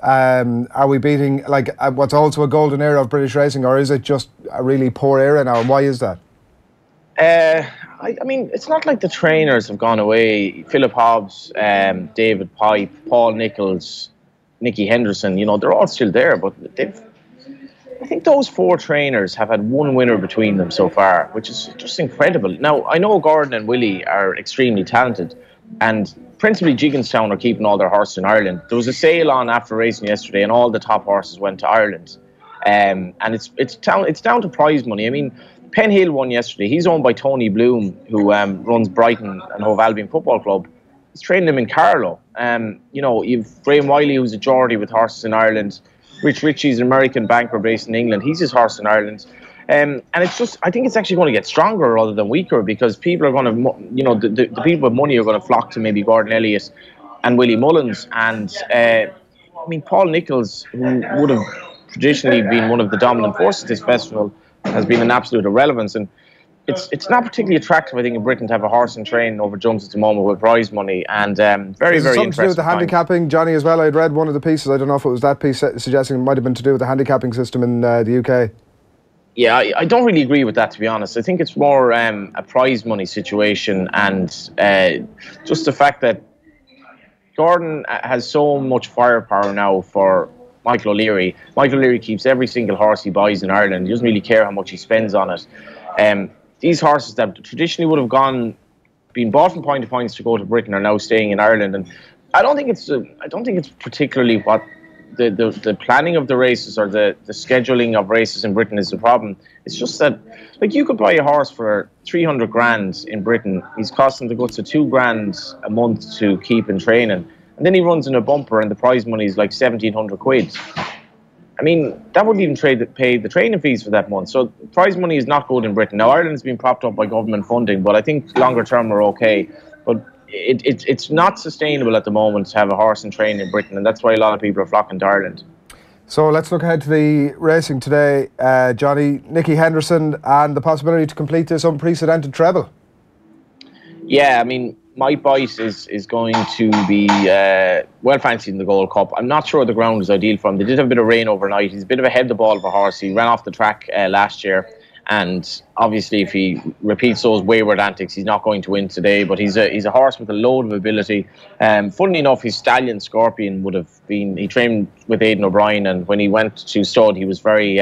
Are we beating what's also a golden era of British racing, or is it just a really poor era now? And why is that? It's not like the trainers have gone away. Philip Hobbs, David Pipe, Paul Nicholls, Nicky Henderson, they're all still there, but I think those 4 trainers have had one winner between them so far, which is just incredible. Now, I know Gordon and Willie are extremely talented, and principally Jigginstown are keeping all their horses in Ireland. There was a sale on after racing yesterday, and all the top horses went to Ireland. And it's down to prize money. Penn Hill won yesterday. He's owned by Tony Bloom, who runs Brighton and Hove Albion Football Club. He's training them in Carlow. You've Graham Wiley, who's a Geordie with horses in Ireland. Rich Ritchie's an American banker based in England. He's his horse in Ireland. And it's just, I think it's actually going to get stronger rather than weaker, because people are going to, the people with money are going to flock to maybe Gordon Elliott and Willie Mullins. And, Paul Nicholls, who would have traditionally been one of the dominant forces at this festival, has been an absolute irrelevance, and it's not particularly attractive, I think, in Britain to have a horse and train over jumps at the moment with prize money, and very, very interesting. Something to do with the handicapping, Johnny, as well? I'd read one of the pieces, I don't know if it was that piece, suggesting it might have been to do with the handicapping system in the UK. Yeah, I don't really agree with that, to be honest. I think it's more a prize money situation, and just the fact that Gordon has so much firepower now for Michael O'Leary. Michael O'Leary keeps every single horse he buys in Ireland. He doesn't really care how much he spends on it. These horses that traditionally would have been bought from Point to Points to go to Britain are now staying in Ireland, and I don't think it's particularly what the planning of the races or the scheduling of races in Britain is the problem. It's just that, like, you could buy a horse for 300 grand in Britain. He's costing the guts of 2 grand a month to keep in training, and then he runs in a bumper and the prize money is like 1,700 quid. I mean, that wouldn't even pay the training fees for that month. So prize money is not good in Britain. Now, Ireland's been propped up by government funding, but I think longer term we're okay. But it's not sustainable at the moment to have a horse in training in Britain, and that's why a lot of people are flocking to Ireland. So let's look ahead to the racing today, Johnny. Nicky Henderson and the possibility to complete this unprecedented treble. Yeah, I mean, My Bite is going to be well fancied in the Gold Cup. I'm not sure the ground is ideal for him. They did have a bit of rain overnight. He's a bit of a head the ball of a horse. He ran off the track last year, and obviously if he repeats those wayward antics, he's not going to win today. But he's a horse with a load of ability. Funnily enough, his stallion Scorpion he trained with Aidan O'Brien, and when he went to stud, he was very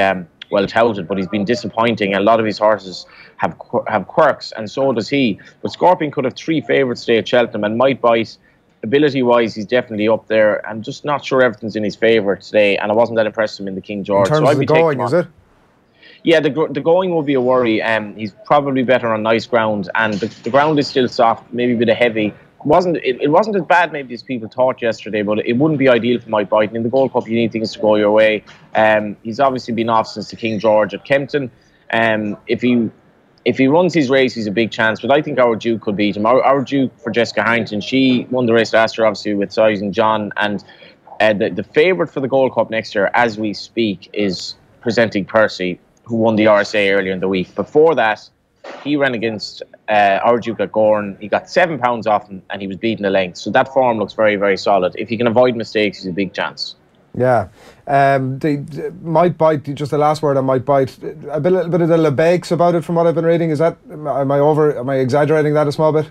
well touted, but he's been disappointing. A lot of his horses have quirks, and so does he. But Scorpion could have 3 favourites today at Cheltenham, and Might Bite, ability-wise, he's definitely up there. I'm just not sure everything's in his favour today, and I wasn't that impressed with him in the King George. In terms of the going, is it? Yeah, the going will be a worry. He's probably better on nice ground, and the ground is still soft, maybe a bit of heavy. It wasn't as bad maybe as people thought yesterday, but it wouldn't be ideal for Might Bite. And in the Gold Cup, you need things to go your way. He's obviously been off since the King George at Kempton. If he runs his race, he's a big chance. But I think Our Duke could beat him. Our Duke for Jessica Harrington, she won the race last year, obviously, with Size and John. And the favourite for the Gold Cup next year, as we speak, is Presenting Percy, who won the RSA earlier in the week. Before that, he ran against Our Duke at Gorn. He got £7 off him, and he was beating the length. So that form looks very, very solid. If he can avoid mistakes, he's a big chance. Yeah. Might Bite, just the last word on Might Bite, a little bit of the LeBakes about it from what I've been reading. Is that, am I exaggerating that a small bit?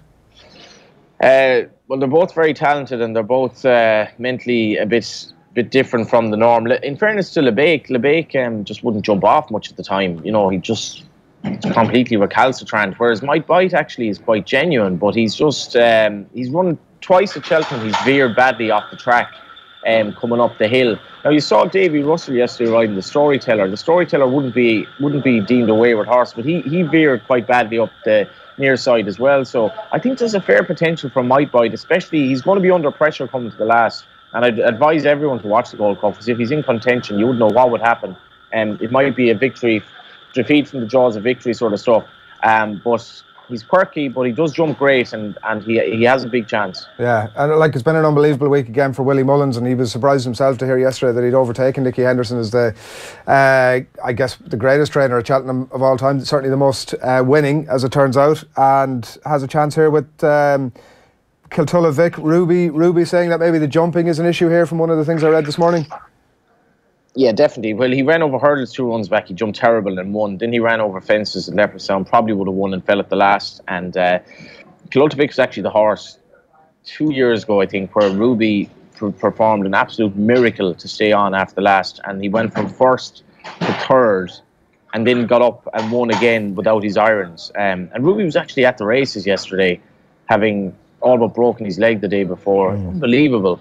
Well, they're both very talented, and they're both mentally a bit different from the norm. In fairness to LeBake just wouldn't jump off much at the time. You know, he just completely recalcitrant, whereas Might Bite actually is quite genuine, but he's just he's run twice at Cheltenham. He's veered badly off the track coming up the hill. Now, you saw Davy Russell yesterday riding the Storyteller. The Storyteller wouldn't be deemed a wayward horse, but he veered quite badly up the near side as well. So I think there's a fair potential for Might Bite, especially he's going to be under pressure coming to the last. And I'd advise everyone to watch the Gold Cup, because if he's in contention, you would know what would happen. It might be a defeat from the jaws of victory sort of stuff. But he's quirky, but he does jump great, and he has a big chance. Yeah, and like, it's been an unbelievable week again for Willie Mullins, and he was surprised himself to hear yesterday that he'd overtaken Nicky Henderson as the, I guess, the greatest trainer at Cheltenham of all time, certainly the most winning, as it turns out, and has a chance here with Kiltulla Vic. Ruby saying that maybe the jumping is an issue here from one of the things I read this morning. Yeah, definitely. Well, he ran over hurdles 2 runs back. He jumped terrible and won. Then he ran over fences at Leopardstown. Probably would have won and fell at the last. And Kiltulla Vic was actually the horse 2 years ago, I think, where Ruby performed an absolute miracle to stay on after the last. And he went from first to third, and then got up and won again without his irons. And Ruby was actually at the races yesterday, having all but broken his leg the day before. Unbelievable.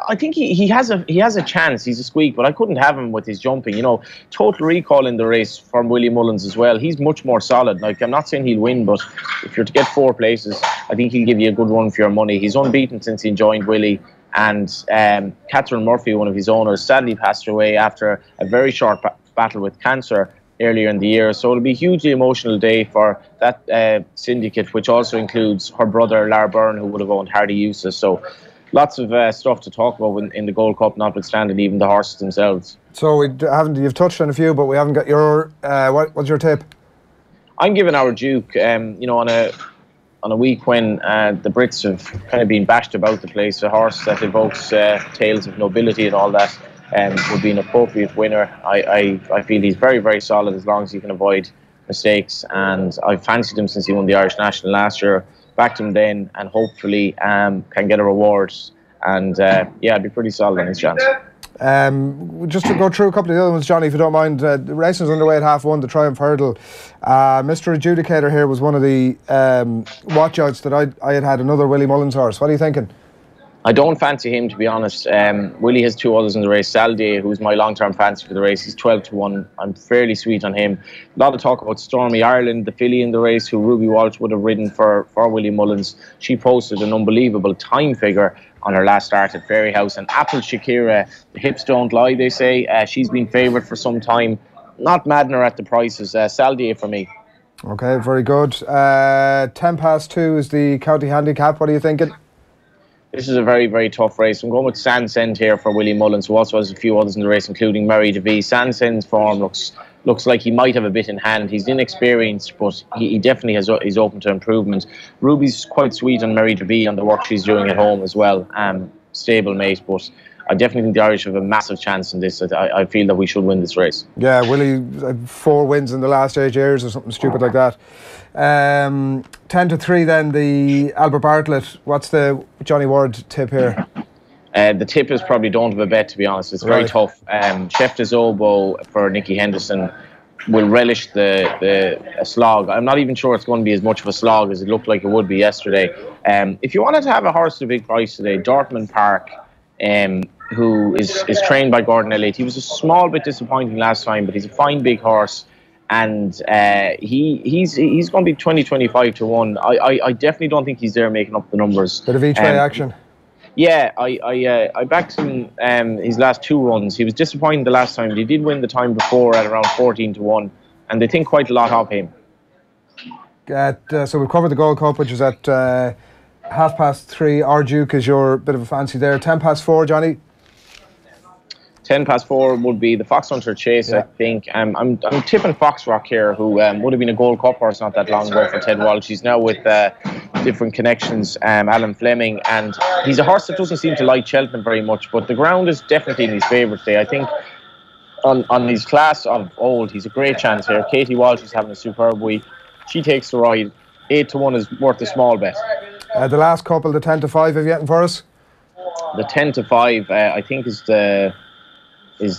I think he has a chance. He's a squeak, but I couldn't have him with his jumping. You know, Total Recall in the race from Willie Mullins as well. He's much more solid. Like, I'm not saying he'll win, but if you're to get 4 places, I think he'll give you a good run for your money. He's unbeaten since he joined Willie. And Catherine Murphy, one of his owners, sadly passed away after a very short battle with cancer earlier in the year. So it'll be a hugely emotional day for that syndicate, which also includes her brother, Lar Byrne, who would have owned Hardy Eustace. So lots of stuff to talk about in the Gold Cup, notwithstanding even the horses themselves. So you've touched on a few, but we haven't got your what's your tip? I'm giving Our Duke. You know, on a week when the Brits have kind of been bashed about the place, a horse that evokes tales of nobility and all that would be an appropriate winner. I feel he's very, very solid as long as he can avoid mistakes, and I've fancied him since he won the Irish National last year. backed him then, and hopefully can get a reward. And I'd be pretty solid on his chance. Just to go through a couple of the other ones, Johnny, if you don't mind. The racing's underway at half-1, the Triumph Hurdle. Mr. Adjudicator here was one of the watch-outs that I had another Willie Mullins horse. What are you thinking? I don't fancy him, to be honest. Willie has 2 others in the race. Saldier, who's my long-term fancy for the race, he's 12-1. I'm fairly sweet on him. A lot of talk about Stormy Ireland, the filly in the race, who Ruby Walsh would have ridden for Willie Mullins. She posted an unbelievable time figure on her last start at Fairyhouse. And Apple Shakira, the hips don't lie, they say. She's been favoured for some time. Not maddener at the prices. Saldier for me. Okay, very good. 2:10 is the county handicap. What are you thinking? This is a very, very tough race. I'm going with Sandsend here for Willie Mullins, who also has a few others in the race, including Mary DeVee. Sandsend's form looks like he might have a bit in hand. He's inexperienced, but he definitely is open to improvement. Ruby's quite sweet on Mary DeVee on the work she's doing at home as well. Stable mate, but I definitely think the Irish have a massive chance in this. I feel that we should win this race. Yeah, Willie, 4 wins in the last 8 years or something stupid like that. 10-3 then, the Albert Bartlett. What's the Johnny Ward tip here? The tip is probably don't have a bet, to be honest. It's very tough. Chef de Zobo for Nicky Henderson will relish the slog. I'm not even sure it's going to be as much of a slog as it looked like it would be yesterday. If you wanted to have a horse at a big price today, Dortmund Park, who is trained by Gordon Elliott. He was a small bit disappointing last time, but he's a fine big horse, and he's going to be 20-25-1. I definitely don't think he's there making up the numbers. Bit of each way action. Yeah, I backed him his last 2 runs. He was disappointing the last time, but he did win the time before at around 14-1, and they think quite a lot of him. So we've covered the Gold Cup, which is at 3:30. Arduke is your bit of a fancy there. 4:10, Johnny. 4:10 would be the Fox Hunter Chase, I think. I'm tipping Foxrock here, who would have been a Gold Cup horse not that long ago for Ted Walsh. He's now with different connections, Alan Fleming, and he's a horse that doesn't seem to like Cheltenham very much, but the ground is definitely in his favourite today. I think on his class of old, he's a great chance here. Katie Walsh is having a superb week. She takes the ride. 8-1 is worth a small bet. The last couple, the 10-5, have you anything for us? The 10-5, I think, is the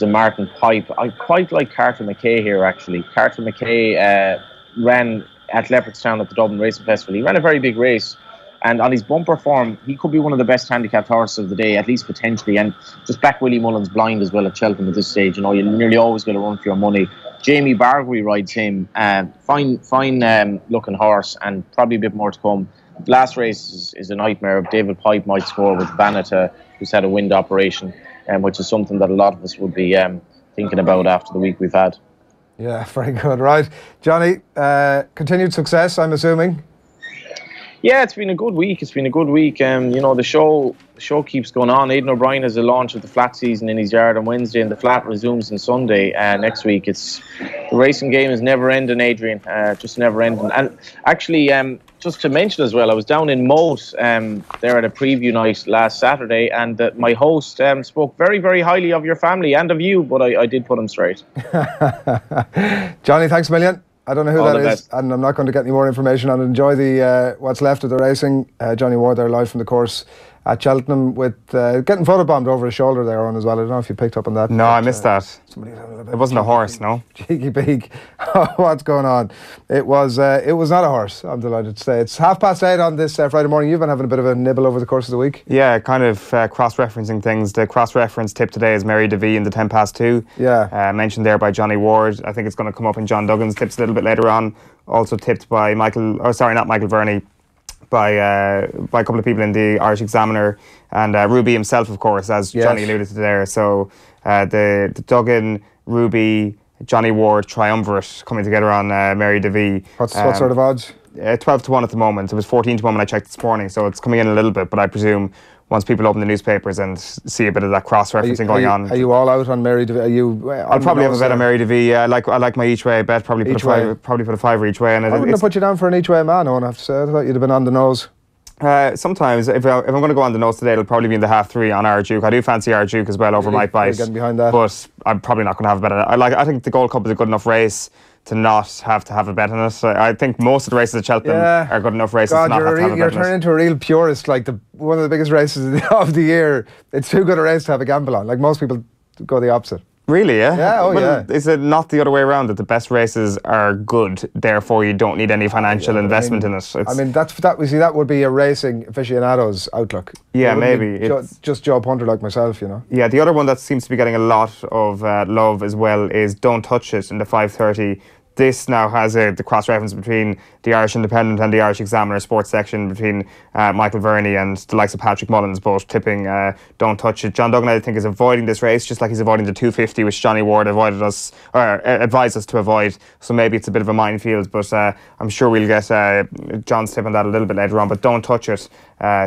Martin Pipe. I quite like Carter McKay here, actually. Carter McKay ran at Leopardstown at the Dublin Racing Festival. He ran a very big race, and on his bumper form, he could be one of the best handicapped horses of the day, at least potentially. And just back Willie Mullins blind as well at Cheltenham at this stage. You know, you nearly always get a run for your money. Jamie Bargary rides him. Fine looking horse, and probably a bit more to come. The last race is a nightmare. David Pipe might score with Banata, who's had a wind operation, which is something that a lot of us would be thinking about after the week we've had. Yeah, very good. Right. Johnny, continued success, I'm assuming? Yeah, it's been a good week. You know, the show keeps going on. Aidan O'Brien has a launch of the flat season in his yard on Wednesday, and the flat resumes on Sunday next week. The racing game is never ending, Adrian. Just never ending. And actually, just to mention as well, I was down in Moat there at a preview night last Saturday, and my host spoke very, very highly of your family and of you, but I did put him straight. Johnny, thanks a million. I don't know who that is, and I'm not going to get any more information on it. Enjoy the what's left of the racing. Johnny Ward there live from the course at Cheltenham with getting photobombed over his shoulder there on as well. I don't know if you picked up on that. No, I missed that. It wasn't a horse, no. Cheeky beak. What's going on? It was not a horse, I'm delighted to say. It's 8:30 on this Friday morning. You've been having a bit of a nibble over the course of the week. Yeah, kind of cross-referencing things. The cross-reference tip today is Mary DeVee in the 2:10. Yeah. Mentioned there by Johnny Ward. I think it's going to come up in John Duggan's tips a little bit later on. Also tipped by not Michael Verney, by a couple of people in the Irish Examiner, and Ruby himself, of course, as Johnny alluded to there. So the Duggan, Ruby, Johnny Ward triumvirate coming together on Mary DeVee. What sort of odds? 12-1 at the moment. It was 14-1 when I checked this morning, so it's coming in a little bit, but I presume once people open the newspapers and see a bit of that cross-referencing going on. Are you all out on Mary DeVee? I'll probably have a bet on Mary DeVee. I like my each way bet. Probably put a fiver each way. And I wouldn't have put you down for an each way man, I have to say. I thought you'd have been on the nose. Sometimes, if I'm going to go on the nose today, it'll probably be in the 3:30 on Arduke. I do fancy Arduke as well over Might Bite, getting behind that. But I'm probably not going to have a bet on it. I think the Gold Cup is a good enough race to not have to have a bet on it. So I think most of the races at Cheltenham are good enough races to not have to have a bet on it. You're turning into a real purist. Like one of the biggest races of the year, it's too good a race to have a gamble on. Like most people go the opposite. Really, yeah? Yeah, yeah. Is it not the other way around, that the best races are good, therefore you don't need any financial investment in it? That would be a racing aficionado's outlook. Yeah, maybe. Just Joe Punter like myself, you know. Yeah, the other one that seems to be getting a lot of love as well is Don't Touch It in the 5:30. This now has the cross-reference between the Irish Independent and the Irish Examiner sports section, between Michael Verney and the likes of Patrick Mullins, both tipping Don't Touch It. John Duggan, I think, is avoiding this race, just like he's avoiding the 250, which Johnny Ward advised us to avoid. So maybe it's a bit of a minefield, but I'm sure we'll get John's tip on that a little bit later on. But Don't Touch It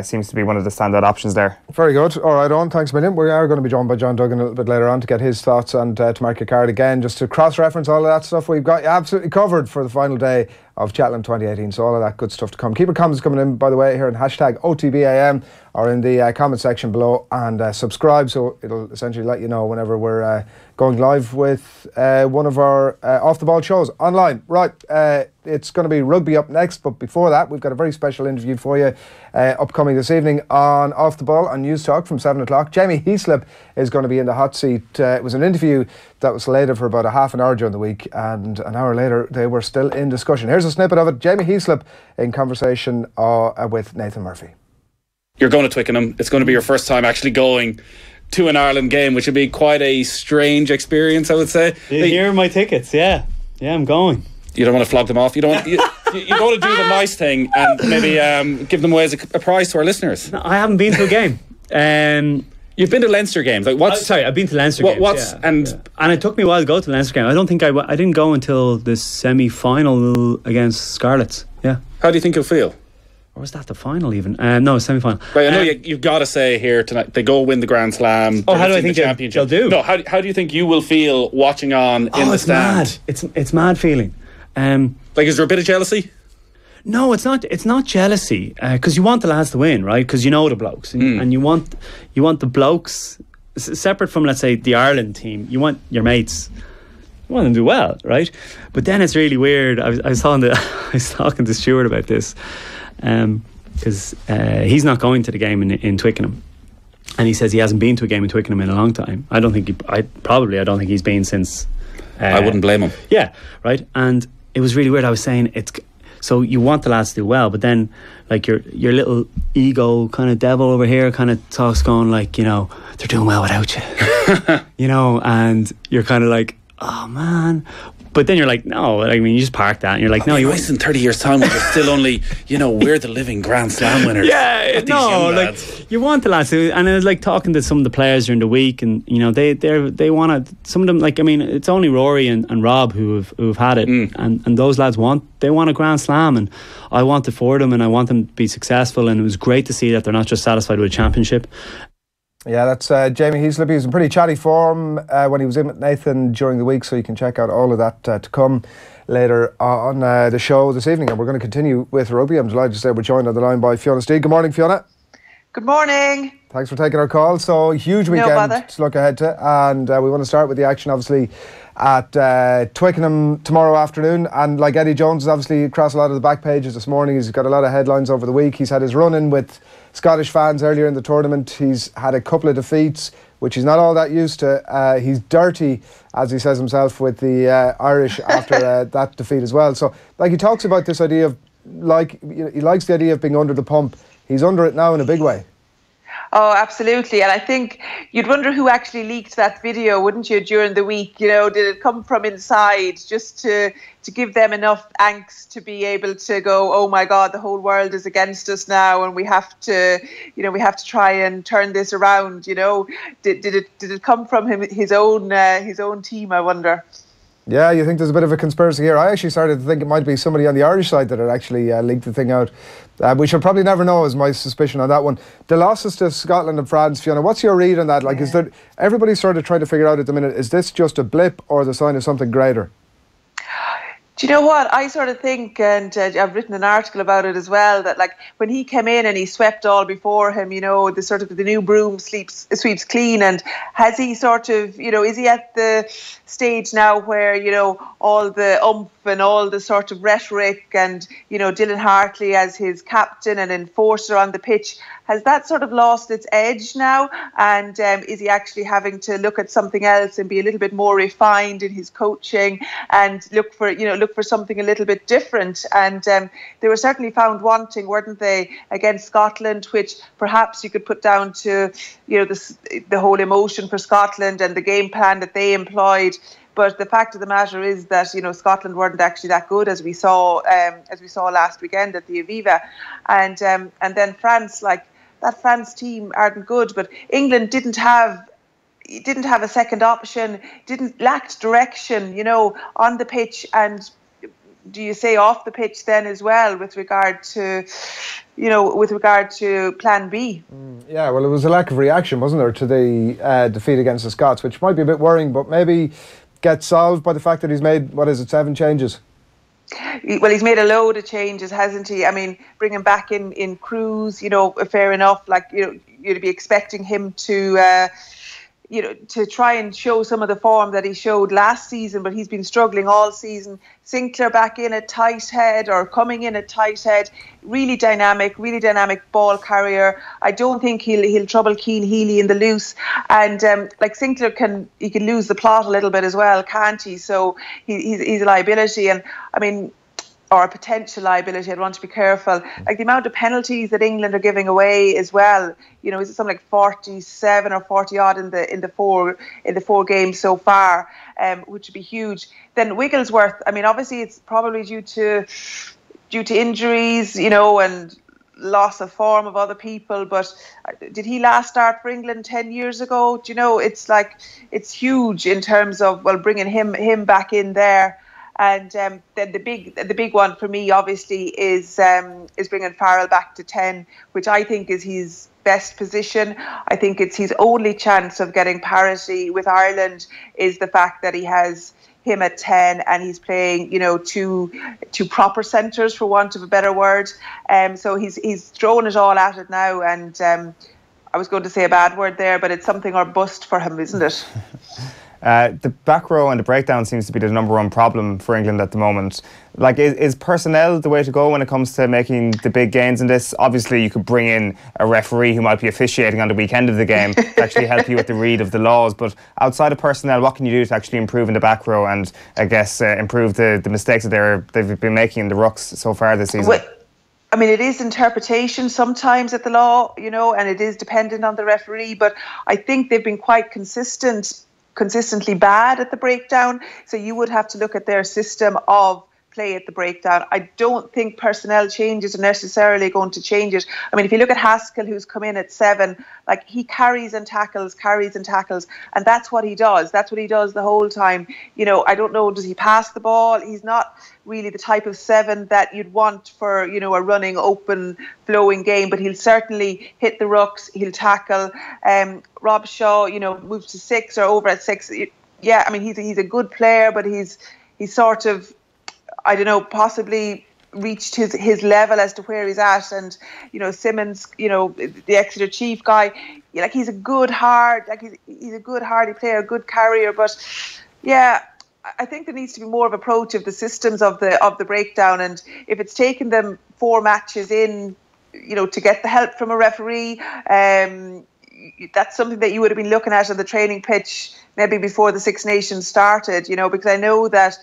seems to be one of the standout options there. Very good. All right, Owen, thanks a million. We are going to be joined by John Duggan a little bit later on to get his thoughts and to mark your card again, just to cross-reference all of that stuff. We've got you absolutely covered for the final day of Cheltenham 2018, so all of that good stuff to come. Keep your comments coming in, by the way, here on hashtag OTB AM or in the comment section below, and subscribe, so it'll essentially let you know whenever we're going live with one of our off the ball shows online. Right, it's going to be rugby up next, but before that we've got a very special interview for you upcoming this evening on Off the Ball on News Talk from 7 o'clock. Jamie Heaslip is going to be in the hot seat. It was an interview that was slated for about a half an hour during the week, and an hour later they were still in discussion. Here's a snippet of it. Jamie Heaslip in conversation with Nathan Murphy. You're going to Twickenham. It's going to be your first time actually going to an Ireland game, which would be quite a strange experience, I would say. Here are my tickets. Yeah, I'm going. You don't want to flog them off. You don't want to do the nice thing and maybe give them away as a prize to our listeners. No, I haven't been to a game. You've been to Leinster games. Like what's? Sorry, I've been to Leinster games. And it took me a while to go to the Leinster game. I don't think I didn't go until the semi-final against Scarlets. Yeah. How do you think you'll feel? Or was that the final even? No, semi-final. Right, I know you've got to say here tonight, they go win the Grand Slam. Oh, how do I think they'll do? No, how do you think you will feel watching on in the stand? Mad. It's mad feeling. Like, is there a bit of jealousy? No, it's not. It's not jealousy, because you want the lads to win, right? Because you know the blokes, and you want the blokes separate from, let's say, the Ireland team. You want your mates. You want them to do well, right? But then it's really weird. I was talking to Stuart about this, because he's not going to the game in Twickenham, and he says he hasn't been to a game in Twickenham in a long time. I don't think he's been since. I wouldn't blame him. Yeah, right. And it was really weird. I was saying so you want the lads to do well, but then like your little ego kind of devil over here kind of talks, going like, they're doing well without you, and you're kind of like, oh man. But then you're like, no, I mean, you just park that, and you're like, no, you in 30 years' time when you're still only, we're the living Grand Slam winners. Yeah, no, like you want the lads to, and I was like talking to some of the players during the week, and they want to. Some of them, like, I mean, it's only Rory and Rob who've had it, and those lads want a Grand Slam, and I want it for them, and I want them to be successful, and it was great to see that they're not just satisfied with a championship. Yeah, that's Jamie Heaslip. He was in pretty chatty form when he was in with Nathan during the week, so you can check out all of that to come later on the show this evening. And we're going to continue with rugby. I'm delighted to say we're joined on the line by Fiona Steed. Good morning, Fiona. Good morning. Thanks for taking our call. So, huge weekend to look ahead to, and we want to start with the action, obviously, at Twickenham tomorrow afternoon. And like Eddie Jones is obviously across a lot of the back pages this morning. He's got a lot of headlines over the week. He's had his run-in with Scottish fans earlier in the tournament. He's had a couple of defeats, which he's not all that used to. He's dirty, as he says himself, with the Irish after that defeat as well. So, like, he talks about this idea of, like, he likes the idea of being under the pump. He's under it now in a big way. Oh, absolutely. And I think you'd wonder who actually leaked that video, wouldn't you, during the week? Did it come from inside, just to give them enough angst to be able to go, oh my God, the whole world is against us now, and we have to try and turn this around. Did it come from his own team, I wonder? Yeah, you think there's a bit of a conspiracy here? I actually started to think it might be somebody on the Irish side that had actually leaked the thing out. We shall probably never know, is my suspicion on that one. The losses to Scotland and France, Fiona, what's your read on that? Like, is there, everybody's sort of trying to figure out at the minute, is this just a blip or the sign of something greater? Do you know what? I sort of think, and I've written an article about it as well, that like when he came in and he swept all before him, the sort of the new broom sweeps clean, and has he sort of, is he at the stage now where, all the oomph and all the sort of rhetoric and, Dylan Hartley as his captain and enforcer on the pitch, has that sort of lost its edge now? And is he actually having to look at something else and be a little bit more refined in his coaching and look for something a little bit different? And they were certainly found wanting, weren't they, against Scotland, which perhaps you could put down to, the whole emotion for Scotland and the game plan that they employed. But the fact of the matter is that Scotland weren't actually that good, as we saw last weekend at the Aviva, and then France, like that France team aren't good. But England didn't have a second option, lacked direction, on the pitch, and do you say off the pitch then as well with regard to Plan B? Yeah, well, it was a lack of reaction, wasn't there, to the defeat against the Scots, which might be a bit worrying, but maybe get solved by the fact that he's made, 7 changes? Well, he's made a load of changes, hasn't he? I mean, bringing back in Cruz, fair enough. Like, you'd be expecting him to, to try and show some of the form that he showed last season, but he's been struggling all season. Sinclair back in at tight head, or coming in at tight head. Really dynamic ball carrier. I don't think he'll trouble Keane Healy in the loose. And like Sinclair can lose the plot a little bit as well, can't he? So he's a liability, and I mean, or a potential liability. I'd want to be careful. Like the amount of penalties that England are giving away as well. Is it something like 47 or 40 odd in the four games so far, which would be huge. Then Wigglesworth. I mean, obviously it's probably due to injuries, and loss of form of other people. But did he last start for England 10 years ago? Do you know? It's huge in terms of bringing him back in there. And then the big one for me, obviously, is bringing Farrell back to 10, which I think is his best position. I think it's his only chance of getting parity with Ireland is the fact that he has him at 10 and he's playing, two proper centres, for want of a better word. So he's thrown it all at it now, and I was going to say a bad word there, but it's something or bust for him, isn't it? The back row and the breakdown seems to be the number one problem for England at the moment. Like, is personnel the way to go when it comes to making the big gains in this? Obviously, you could bring in a referee who might be officiating on the weekend of the game to actually help you with the read of the laws. But outside of personnel, what can you do to actually improve in the back row and, I guess, improve the mistakes that they've been making in the rucks so far this season? Well, I mean, it is interpretation sometimes at the law, and it is dependent on the referee. But I think they've been quite consistently bad at the breakdown, so you would have to look at their system of play at the breakdown. I don't think personnel changes are necessarily going to change it. I mean, if you look at Haskell, who's come in at 7, like he carries and tackles, and that's what he does. That's what he does the whole time. I don't know, does he pass the ball? He's not really the type of 7 that you'd want for, a running, open, flowing game, but he'll certainly hit the rucks, he'll tackle. Rob Shaw, moves to 6 or over at 6. Yeah, I mean, he's a good player, but he's sort of, I don't know, possibly reached his level as to where he's at. And Simmons, the Exeter Chief guy, like he's a good he's a good hardy player, a good carrier. But yeah, I think there needs to be more of approach of the systems of the breakdown. And if it's taken them 4 matches in, to get the help from a referee, that's something that you would have been looking at on the training pitch maybe before the Six Nations started. Because I know that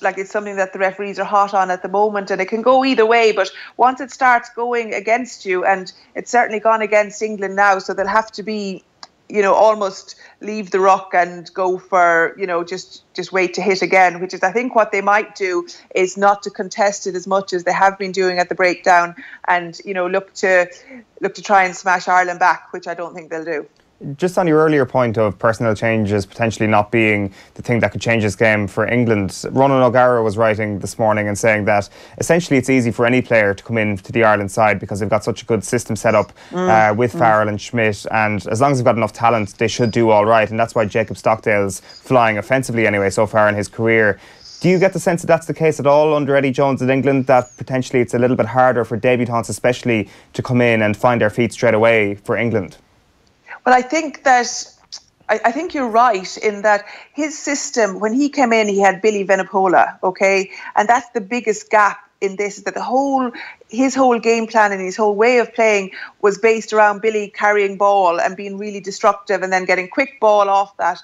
it's something that the referees are hot on at the moment, and it can go either way. But once it starts going against you, and it's certainly gone against England now, so they'll have to be, almost leave the ruck and go for, just wait to hit again, which is, I think, what they might do is not to contest it as much as they have been doing at the breakdown, and look to try and smash Ireland back, which I don't think they'll do. Just on your earlier point of personnel changes potentially not being the thing that could change this game for England, Ronan O'Gara was writing this morning and saying that essentially it's easy for any player to come into the Ireland side because they've got such a good system set up with Farrell and Schmidt, and as long as they've got enough talent, they should do all right. And that's why Jacob Stockdale's flying offensively anyway so far in his career. Do you get the sense that that's the case at all under Eddie Jones in England, that potentially it's a little bit harder for debutants especially to come in and find their feet straight away for England? Well, I think that I think you're right in that his system, when he came in, he had Billy Venipola, okay? And that's the biggest gap in this, is that his whole game plan and his whole way of playing was based around Billy carrying ball and being really destructive and then getting quick ball off that.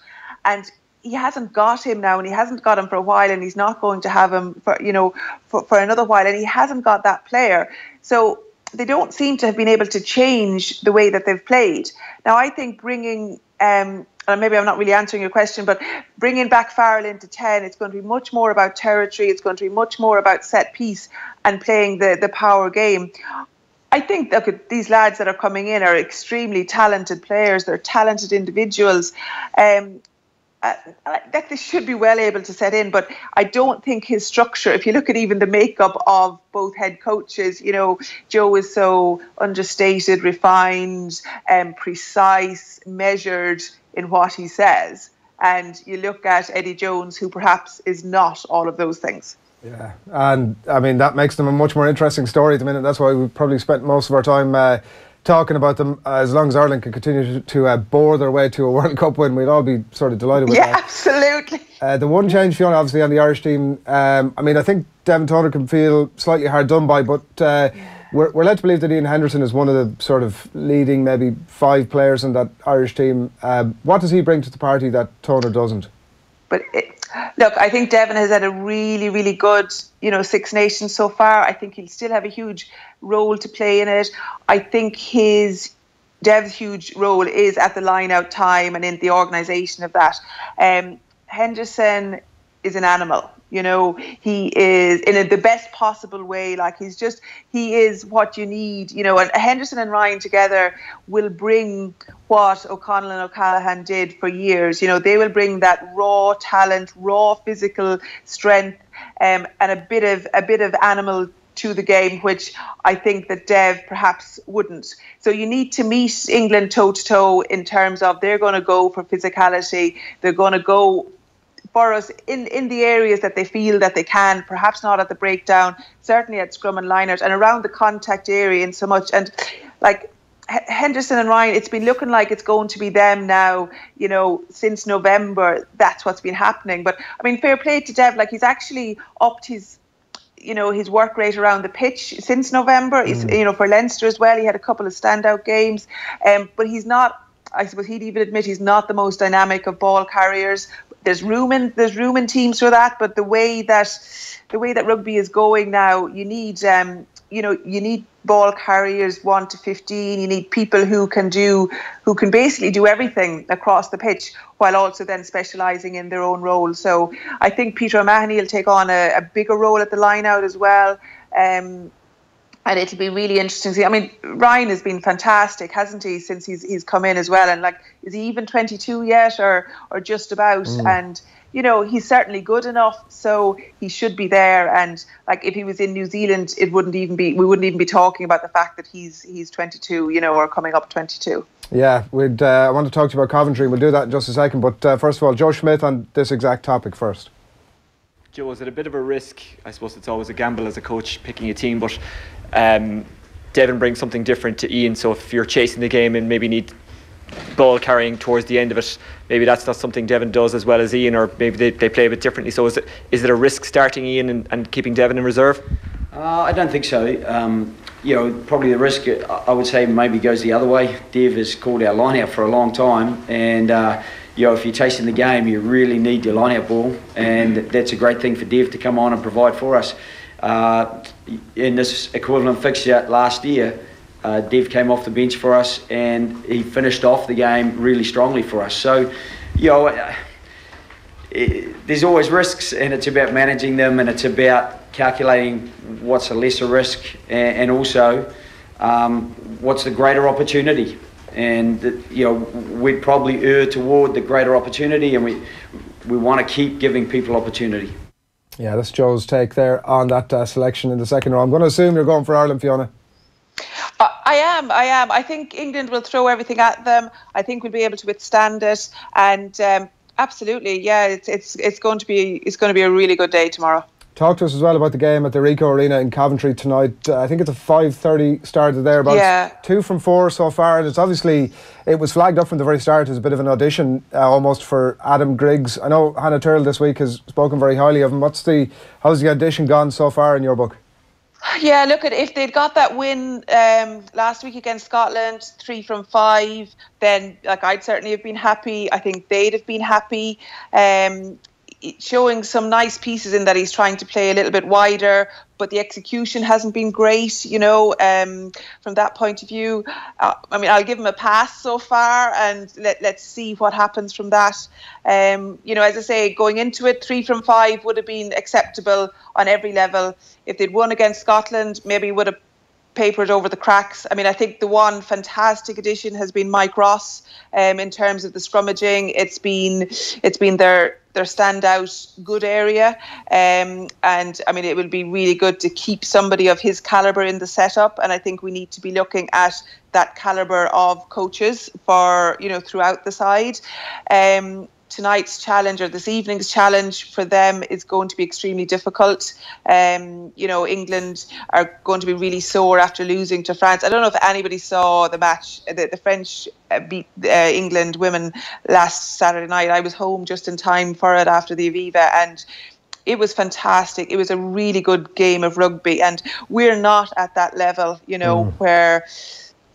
And he hasn't got him now, and he hasn't got him for a while, and he's not going to have him for another while, and he hasn't got that player. So they don't seem to have been able to change the way that they've played. Now, I think bringing, and maybe I'm not really answering your question, but bringing back Farrell into 10, it's going to be much more about territory. It's going to be much more about set piece and playing the power game. I think these lads that are coming in are extremely talented players. They're talented individuals. That they should be well able to set in, but I don't think his structure, if you look at even the makeup of both head coaches, Joe is so understated, refined, precise, measured in what he says. And you look at Eddie Jones, who perhaps is not all of those things. Yeah, and I mean, that makes them a much more interesting story at the minute. That's why we've probably spent most of our time talking about them. As long as Ireland can continue to bore their way to a World Cup win, we'd all be sort of delighted with that. Yeah, absolutely. The one change, Fiona, obviously on the Irish team, I mean, I think Devin Toner can feel slightly hard done by, but we're led to believe that Ian Henderson is one of the sort of leading maybe 5 players in that Irish team. What does he bring to the party that Toner doesn't? But look, I think Devin has had a really, really good, Six Nations so far. I think he'll still have a huge role to play in it. I think Dev's huge role is at the line-out time and in the organisation of that. Henderson is an animal. He is in the best possible way. Like he is what you need. And Henderson and Ryan together will bring what O'Connell and O'Callaghan did for years. They will bring that raw talent, raw physical strength, and a bit of animal to the game, which I think that Dev perhaps wouldn't. So you need to meet England toe to toe in terms of they're going to go for physicality. They're going to go for us in the areas that they feel that they can, perhaps not at the breakdown, certainly at scrum and line-out and around the contact area and so much. And like Henderson and Ryan, it's been looking like it's going to be them now, since November. That's what's been happening. But I mean, fair play to Dev, like he's actually upped his work rate around the pitch since November. He's, for Leinster as well, he had a couple of standout games, but he's not, I suppose he'd even admit he's not the most dynamic of ball carriers. There's room in teams for that, but the way that rugby is going now, you need ball carriers 1 to 15. You need people who can basically do everything across the pitch while also then specialising in their own role. So I think Peter O'Mahony will take on a bigger role at the line out as well. And it'll be really interesting to see. I mean, Ryan has been fantastic, hasn't he, since he's come in as well? And like, is he even 22 yet, or just about? And he's certainly good enough, so he should be there. And like, if he was in New Zealand, we wouldn't even be talking about the fact that he's 22, or coming up 22. Yeah, I want to talk to you about Coventry. We'll do that in just a second. But first of all, Joe Schmidt on this exact topic first. Joe, is it a bit of a risk? I suppose it's always a gamble as a coach picking a team, but Devin brings something different to Ian. So if you're chasing the game and maybe need ball carrying towards the end of it, maybe that's not something Devin does as well as Ian, or maybe they play a bit differently. So is it a risk starting Ian and keeping Devin in reserve? I don't think so. Probably the risk, I would say, maybe goes the other way. Dev has called our line-out for a long time, and if you're chasing the game, you really need your line-out ball, and that's a great thing for Dev to come on and provide for us. In this equivalent fixture last year, Dev came off the bench for us, and he finished off the game really strongly for us. So, there's always risks, and it's about managing them, and it's about calculating what's a lesser risk, and also what's the greater opportunity. And we'd probably err toward the greater opportunity, and we want to keep giving people opportunity. Yeah, that's Joe's take there on that selection in the second row. I'm going to assume you're going for Ireland, Fiona. I am. I think England will throw everything at them. I think we'll be able to withstand it. And Absolutely, yeah. It's going to be a really good day tomorrow. Talk to us as well about the game at the Ricoh Arena in Coventry tonight. I think it's a 5:30 start thereabouts. Yeah. 2 from 4 so far, and it was flagged up from the very start as a bit of an audition almost for Adam Griggs. I know Hannah Turrell this week has spoken very highly of him. How's the audition gone so far in your book? Yeah, look, if they'd got that win last week against Scotland, 3 from 5, then I'd certainly have been happy. I think they'd have been happy. Showing some nice pieces in that he's trying to play a little bit wider, but the execution hasn't been great, from that point of view. I'll give him a pass so far, and let's see what happens from that. As I say, going into it, 3 from 5 would have been acceptable on every level. If they'd won against Scotland, maybe would have papered over the cracks. I think the one fantastic addition has been Mike Ross in terms of the scrummaging. It's been their standout good area, and it will be really good to keep somebody of his calibre in the setup, and I think we need to be looking at that calibre of coaches for throughout the side. Tonight's challenge, or this evening's challenge for them, is going to be extremely difficult. England are going to be really sore after losing to France. I don't know if anybody saw the match. The French beat England women last Saturday night. I was home just in time for it after the Aviva, and it was fantastic. It was a really good game of rugby, and we're not at that level, where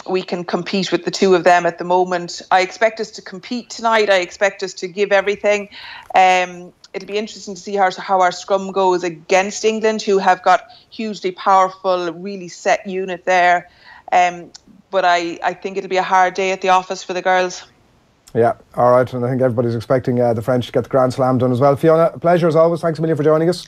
we can compete with the two of them at the moment. I expect us to compete tonight. I expect us to give everything. It'll be interesting to see how our scrum goes against England, who have got hugely powerful, really set unit there. But I think it'll be a hard day at the office for the girls. Yeah, all right. And I think everybody's expecting the French to get the Grand Slam done as well. Fiona, a pleasure as always. Thanks a million for joining us.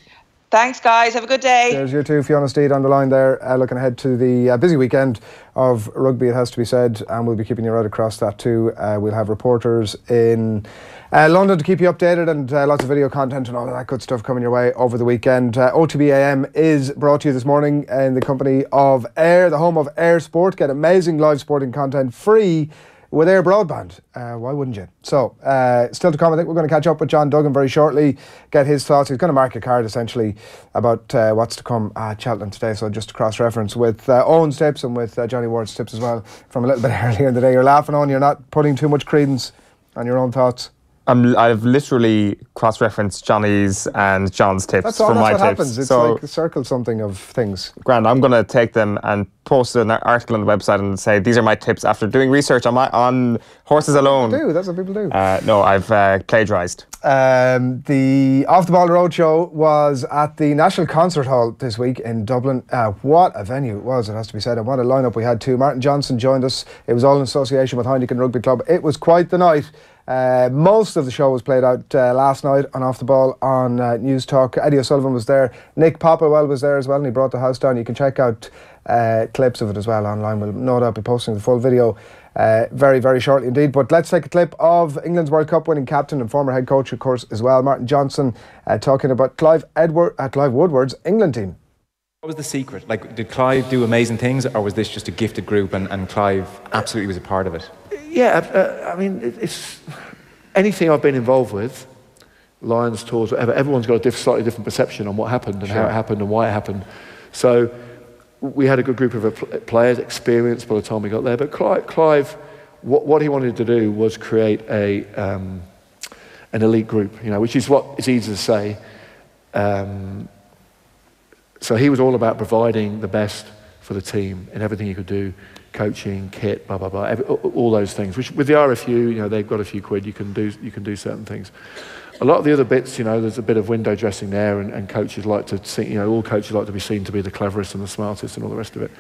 Thanks, guys. Have a good day. Cheers, you too. Fiona Steed on the line there, looking ahead to the busy weekend of rugby, it has to be said, and we'll be keeping you right across that too. We'll have reporters in London to keep you updated, and lots of video content and all of that good stuff coming your way over the weekend. OTB AM is brought to you this morning in the company of Air, the home of Air Sport. Get amazing live sporting content free with Air Broadband. Why wouldn't you? So, still to come, I think we're going to catch up with John Duggan very shortly, get his thoughts. He's going to mark a card, essentially, about what's to come at Cheltenham today. So, just to cross-reference with Owen's tips and with Johnny Ward's tips as well from a little bit earlier in the day. You're laughing, Owen. You're not putting too much credence on your own thoughts. I've literally cross-referenced Johnny's and John's tips from my tips. That's what happens. It's so, like circle something of things. Grand, I'm going to take them and post an article on the website and say these are my tips after doing research on horses alone. That's what people do. No, I've plagiarised. The Off the Ball Roadshow was at the National Concert Hall this week in Dublin. What a venue it was, it has to be said, and what a lineup we had too. Martin Johnson joined us. It was all in association with Heineken Rugby Club. It was quite the night. Most of the show was played out last night on Off the Ball on News Talk. Eddie O'Sullivan was there. Nick Popplewell was there as well, and he brought the house down. You can check out clips of it as well online. We'll no doubt be posting the full video very, very shortly indeed. But let's take a clip of England's World Cup winning captain and former head coach, of course, as well, Martin Johnson, talking about Clive Woodward's England team. What was the secret? Did Clive do amazing things, or was this just a gifted group and Clive absolutely was a part of it? Yeah, it's anything I've been involved with, Lions tours, whatever, everyone's got a slightly different perception on what happened and how it happened and why it happened. So we had a good group of players, experienced by the time we got there. But Clive, what he wanted to do was create an elite group, which is what it's easy to say. So he was all about providing the best for the team in everything he could do. Coaching, kit, blah blah blah, all those things. Which with the RFU, they've got a few quid. You can do certain things. A lot of the other bits, there's a bit of window dressing there, and coaches like to see. All coaches like to be seen to be the cleverest and the smartest and all the rest of it.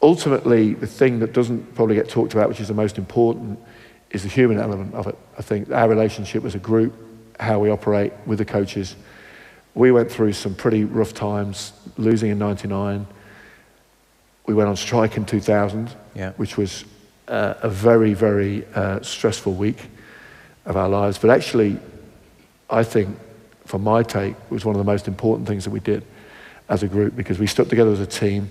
Ultimately, the thing that doesn't probably get talked about, which is the most important, is the human element of it. I think our relationship as a group, how we operate with the coaches. We went through some pretty rough times, losing in '99. We went on strike in 2000, which was a very, very stressful week of our lives. But actually, I think, from my take, it was one of the most important things that we did as a group, because we stuck together as a team,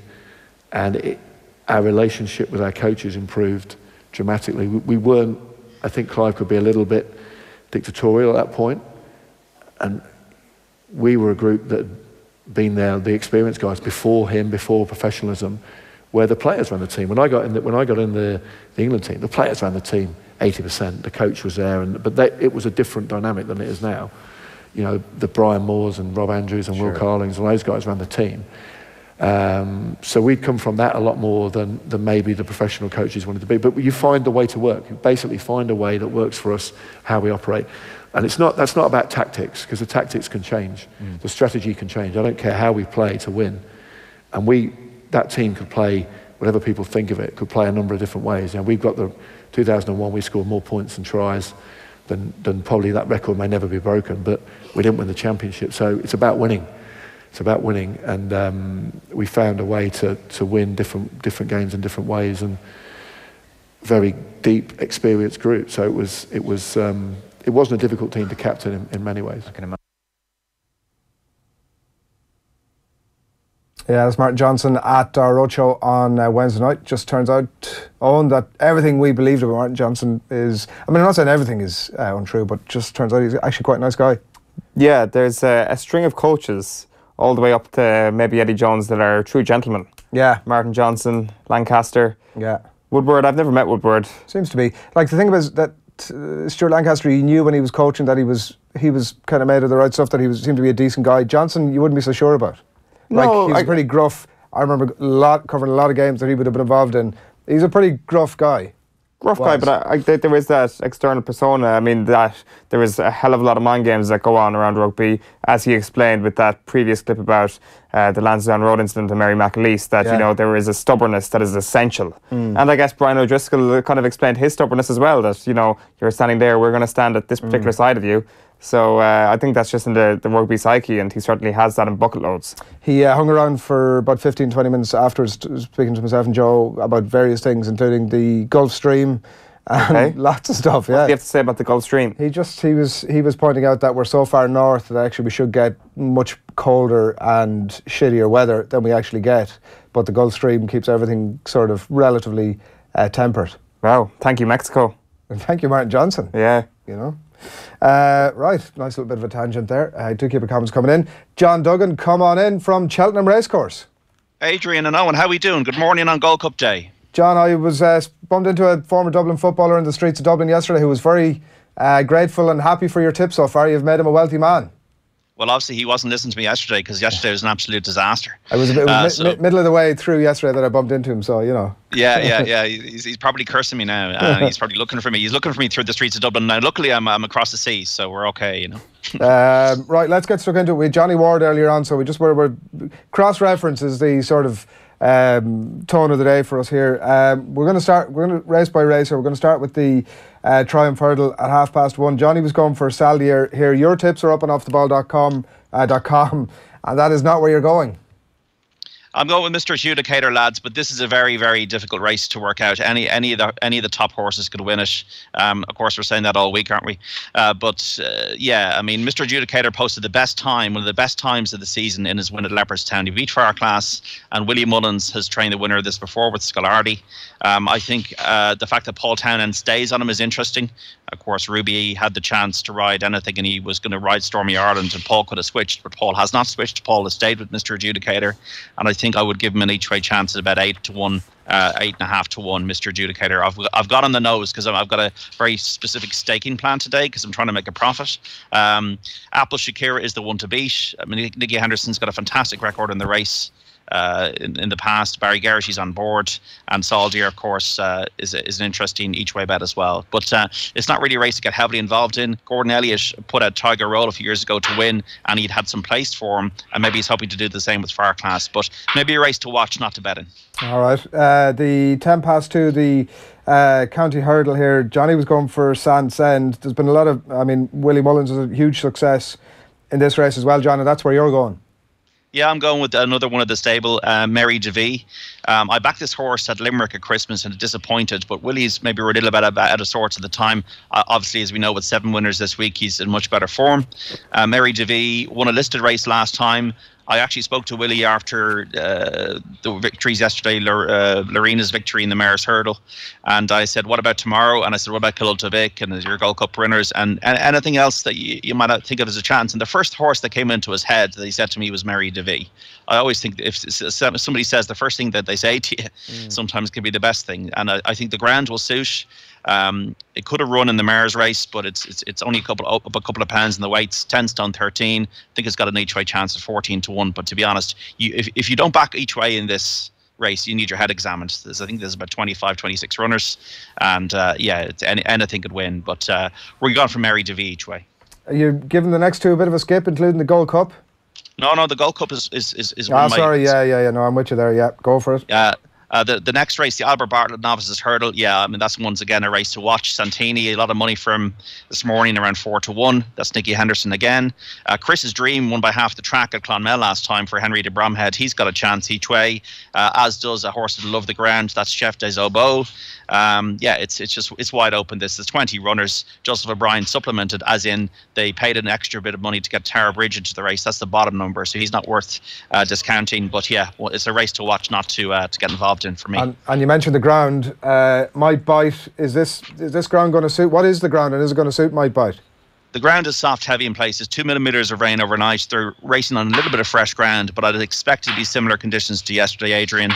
and our relationship with our coaches improved dramatically. We weren't, I think Clive could be a little bit dictatorial at that point, and we were a group that had been there, the experienced guys before him, before professionalism, where the players ran the team. When I got in the England team, the players ran the team 80%. The coach was there, it was a different dynamic than it is now. You know, the Brian Moores and Rob Andrews and Will Carlings and those guys ran the team. So we'd come from that a lot more than maybe the professional coaches wanted to be. But you find a way to work. You basically find a way that works for us, how we operate. And that's not about tactics, because the tactics can change. The strategy can change. I don't care how we play to win. And that team could play, whatever people think of it, could play a number of different ways. You know, we've got the 2001, we scored more points and tries than probably that record may never be broken, but we didn't win the championship. So it's about winning. It's about winning, and we found a way to win different games in different ways, and very deep, experienced group. So it wasn't a difficult team to captain in many ways. Yeah, that's Martin Johnson at our roadshow on Wednesday night. Just turns out, Owen, that everything we believed about Martin Johnson is, I mean, I'm not saying everything is untrue, but just turns out he's actually quite a nice guy. Yeah, there's a string of coaches all the way up to maybe Eddie Jones that are true gentlemen. Yeah. Martin Johnson, Lancaster. Yeah. Woodward, I've never met Woodward. Seems to be. Like, the thing about that Stuart Lancaster, he knew when he was coaching that he was kind of made of the right stuff, that he seemed to be a decent guy. Johnson, you wouldn't be so sure about. Like, No, he was pretty gruff. I remember covering a lot of games that he would have been involved in. He's a pretty gruff guy. Gruff guy, but there is that external persona. I mean, that there is a hell of a lot of mind games that go on around rugby, as he explained with that previous clip about the Lansdowne Road incident and Mary McAleese, that, you know, there is a stubbornness that is essential. And I guess Brian O'Driscoll kind of explained his stubbornness as well, that, you know, you're standing there, we're going to stand at this particular side of you. So I think that's just in the rugby psyche, and he certainly has that in bucket loads. He hung around for about 15-20 minutes afterwards, speaking to myself and Joe about various things, including the Gulf Stream and lots of stuff. What do you have to say about the Gulf Stream? He was pointing out that we're so far north that actually we should get much colder and shittier weather than we actually get, but the Gulf Stream keeps everything sort of relatively tempered. Wow, thank you, Mexico. And thank you, Martin Johnson. Yeah. You know. Right, nice little bit of a tangent there. Do keep your comments coming in. John Duggan, come on in from Cheltenham Racecourse. Adrian and Owen, how are we doing? Good morning on Gold Cup Day. John, I was bumped into a former Dublin footballer in the streets of Dublin yesterday who was very grateful and happy for your tip so far. You've made him a wealthy man. Well, obviously he wasn't listening to me yesterday, because yesterday was an absolute disaster. I was middle of the way through yesterday that I bumped into him, so, you know. Yeah. He's probably cursing me now. He's probably looking for me. He's looking for me through the streets of Dublin. Now, luckily, I'm across the sea, so we're okay, you know. Right, let's get stuck into it. We had Johnny Ward earlier on, so we're cross-reference is the sort of tone of the day for us here. We're going to race by race, we're going to start with the Triumph Hurdle at 1:30. Johnny was going for Saldier here. Your tips are up on offtheball.com, and that is not where you're going. I'm going with Mr. Adjudicator, lads, but this is a very, very difficult race to work out. Any of the top horses could win it. Of course, we're saying that all week, aren't we? Yeah, I mean, Mr. Adjudicator posted the best time, one of the best times of the season in his win at Leopardstown. He beat Far Class, and William Mullins has trained the winner of this before with Scolardi. I think the fact that Paul Townend stays on him is interesting. Of course, Ruby had the chance to ride anything, and he was going to ride Stormy Ireland, and Paul could have switched, but Paul has not switched. Paul has stayed with Mr. Adjudicator, and I think I would give him an each way chance at about 8-1, 8.5 to 1. Mr. Adjudicator. I've got on the nose because I've got a very specific staking plan today because I'm trying to make a profit. Apple Shakira is the one to beat. I mean, Nicky Henderson's got a fantastic record in the race. In the past, Barry Geraghty's on board, and Saldier, of course, is an interesting each way bet as well. But it's not really a race to get heavily involved in. Gordon Elliott put a Tiger Roll a few years ago to win, and he'd had some placed for him, and maybe he's hoping to do the same with Far Class. But maybe a race to watch, not to bet in. All right, the 2, the county hurdle here. Johnny was going for Sandsend. There's been a lot of, I mean, Willie Mullins is a huge success in this race as well, John, and that's where you're going. Yeah, I'm going with another one of the stable, Mary DeVee. I backed this horse at Limerick at Christmas and disappointed, but Willie's maybe were a little bit out of sorts at the time. Obviously, as we know, with 7 winners this week, he's in much better form. Mary DeVee won a listed race last time. I actually spoke to Willie after the victories yesterday, Lorena's victory in the Mayor's Hurdle, and I said, what about tomorrow? And I said, what about Kilulta and your Gold Cup winners and anything else that you might not think of as a chance? And the first horse that came into his head that he said to me was Mary DeVee. I always think if somebody says the first thing that they say to you sometimes can be the best thing, and I think the ground will suit. It could have run in the mare's race, but it's only a couple of pounds in the weights. 10 stone 13. I think it's got an each way chance of 14-1. But to be honest, if you don't back each way in this race, you need your head examined. I think there's about 25, 26 runners, and anything could win. But we're going for Mary DeVee each way. Are you giving the next two a bit of a skip, including the Gold Cup? No, the Gold Cup is sorry, yeah. No, I'm with you there. Yeah, go for it. The next race, the Albert Bartlett Novices Hurdle, that's once again a race to watch. Santini, a lot of money from this morning, around 4-1. That's Nicky Henderson again. Chris's Dream won by half the track at Clonmel last time for Henry de Bromhead. He's got a chance each way, as does a horse that'll love the ground. That's Chef des Obeaux. It's wide open. There's 20 runners. Joseph O'Brien supplemented, as in they paid an extra bit of money to get Tara Bridge into the race. That's the bottom number, so he's not worth discounting. But it's a race to watch, not to get involved in for me. And you mentioned the ground. Might Bite. Is this ground going to suit? What is the ground, and is it going to suit Might Bite? The ground is soft, heavy in places. 2 millimetres of rain overnight. They're racing on a little bit of fresh ground, but I'd expect it to be similar conditions to yesterday, Adrian.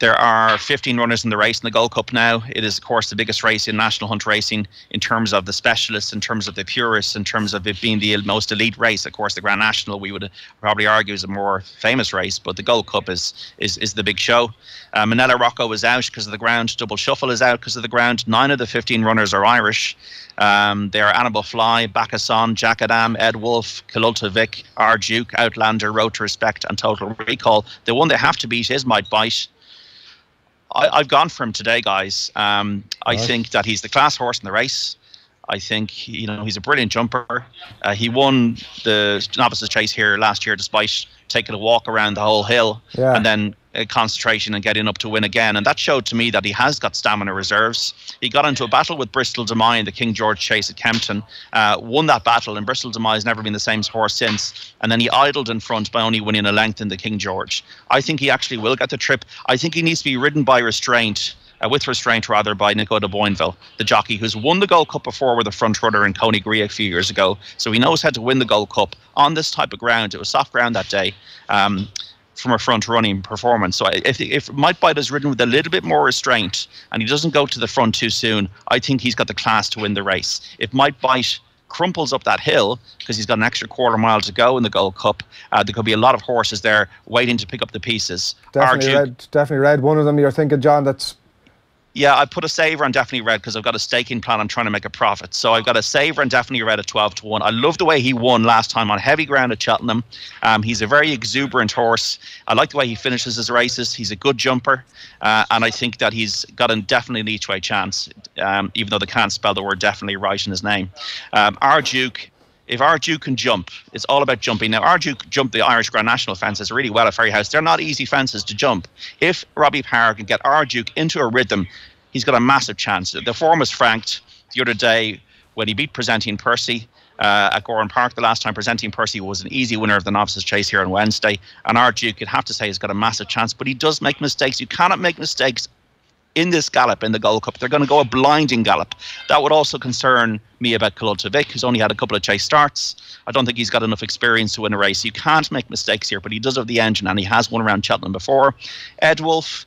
There are 15 runners in the race in the Gold Cup now. It is, of course, the biggest race in national hunt racing in terms of the specialists, in terms of the purists, in terms of it being the most elite race. Of course, the Grand National, we would probably argue, is a more famous race, but the Gold Cup is the big show. Manella Rocco is out because of the ground. Double Shuffle is out because of the ground. 9 of the 15 runners are Irish. They are Annabelle Fly, Bacchusson, Jack Adam, Ed Wolf, Kilulta Vic, R. Duke, Outlander, Road to Respect, and Total Recall. The one they have to beat is Might Bite. I've gone for him today, guys. I think that he's the class horse in the race. I think he's a brilliant jumper. He won the Novices Chase here last year despite taking a walk around the whole hill and then concentration and getting up to win again. And that showed to me that he has got stamina reserves. He got into a battle with Bristol Demai in the King George Chase at Kempton, won that battle, and Bristol Demai has never been the same horse since. And then he idled in front by only winning a length in the King George. I think he actually will get the trip. I think he needs to be ridden by restraint. With restraint, rather, by Nico de Boinville, the jockey who's won the Gold Cup before with a front runner in Coney Grea a few years ago. So he knows how to win the Gold Cup on this type of ground. It was soft ground that day from a front running performance. So if Might Bite is ridden with a little bit more restraint and he doesn't go to the front too soon, I think he's got the class to win the race. If Might Bite crumples up that hill because he's got an extra quarter mile to go in the Gold Cup, there could be a lot of horses there waiting to pick up the pieces. Definitely red. One of them you're thinking, John, that's... Yeah, I put a saver on Definitely Red because I've got a staking plan. I'm trying to make a profit. So I've got a saver on Definitely Red at 12-1. I love the way he won last time on heavy ground at Cheltenham. He's a very exuberant horse. I like the way he finishes his races. He's a good jumper. And I think that he's got a definitely an each way chance, even though they can't spell the word definitely right in his name. R. Duke. If R. Duke can jump, it's all about jumping. Now, R. Duke jumped the Irish Grand National fences really well at Ferryhouse. They're not easy fences to jump. If Robbie Power can get R. Duke into a rhythm, he's got a massive chance. The form was franked the other day when he beat Presenting Percy at Goran Park. The last time Presenting Percy was an easy winner of the Novices Chase here on Wednesday. And R. Duke, you'd have to say, has got a massive chance. But he does make mistakes. You cannot make mistakes in this gallop in the Gold Cup. They're going to go a blinding gallop. That would also concern me about Kilulta Vic, who's only had a couple of chase starts. I don't think he's got enough experience to win a race. You can't make mistakes here, but he does have the engine, and he has won around Cheltenham before. Ed Wolf,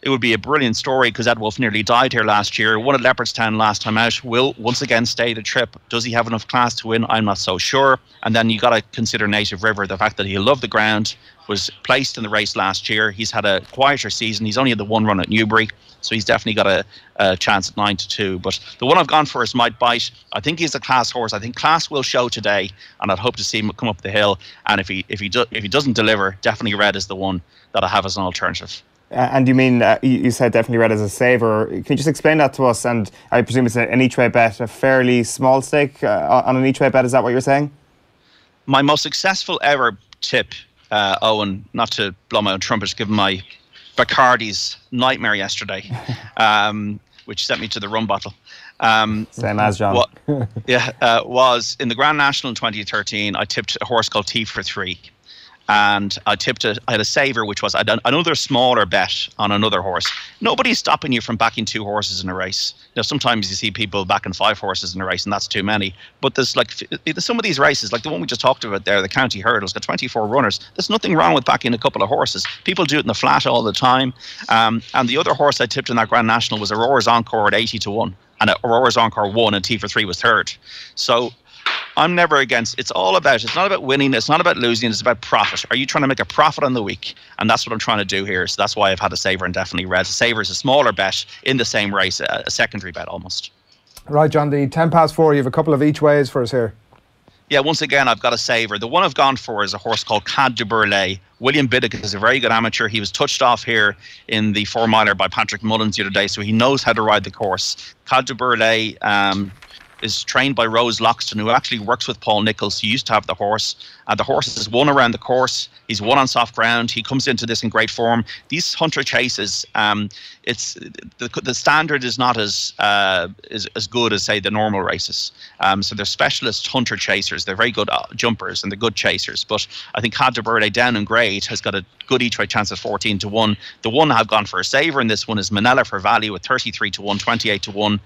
it would be a brilliant story because Ed Wolf nearly died here last year. Won at Leopardstown last time out. Will once again stay the trip. Does he have enough class to win? I'm not so sure. And then you got to consider Native River, the fact that he loved the ground, was placed in the race last year. He's had a quieter season. He's only had the one run at Newbury, so he's definitely got a chance at 9-2. But the one I've gone for is Might Bite. I think he's a class horse. I think class will show today, and I'd hope to see him come up the hill. And if he doesn't deliver, Definitely Red is the one that I have as an alternative. And you mean, you said Definitely Red as a saver. Can you just explain that to us? And I presume it's an each-way bet, a fairly small stake on an each-way bet. Is that what you're saying? My most successful ever tip, Owen, not to blow my own trumpet, given my Bacardi's nightmare yesterday, which sent me to the rum bottle. Same as John. Was in the Grand National in 2013. I tipped a horse called T for 3. And I had a saver, which was another smaller bet on another horse. Nobody's stopping you from backing 2 horses in a race. Sometimes you see people backing 5 horses in a race, and that's too many. But there's some of these races, like the one we just talked about there, the County Hurdle's got 24 runners. There's nothing wrong with backing a couple of horses. People do it in the flat all the time. And the other horse I tipped in that Grand National was Aurora's Encore at 80 to 1. And Aurora's Encore won, and T for 3 was third. So I'm never against. It's not about winning. It's not about losing. It's about profit. Are you trying to make a profit on the week? And that's what I'm trying to do here. So that's why I've had a saver and definitely red. A saver is a smaller bet in the same race, a secondary bet almost. Right, John, the 4:10, you have a couple of each ways for us here. Yeah, once again, I've got a saver. The one I've gone for is a horse called Cad de Burlay. William Biddick is a very good amateur. He was touched off here in the 4-miler by Patrick Mullins the other day, so he knows how to ride the course. Cad de Burlay is trained by Rose Loxton, who actually works with Paul Nicholls, who used to have the horse. The horse has won around the course. He's won on soft ground. He comes into this in great form. These hunter chases, it's the standard is not as good as, say, the normal races. So they're specialist hunter chasers. They're very good jumpers and they're good chasers. But I think Cad de Burlay down in grade has got a good each way chance at 14 to 1. The one I've gone for a saver in this one is Manila for Value at 33 to 1, 28 to 1.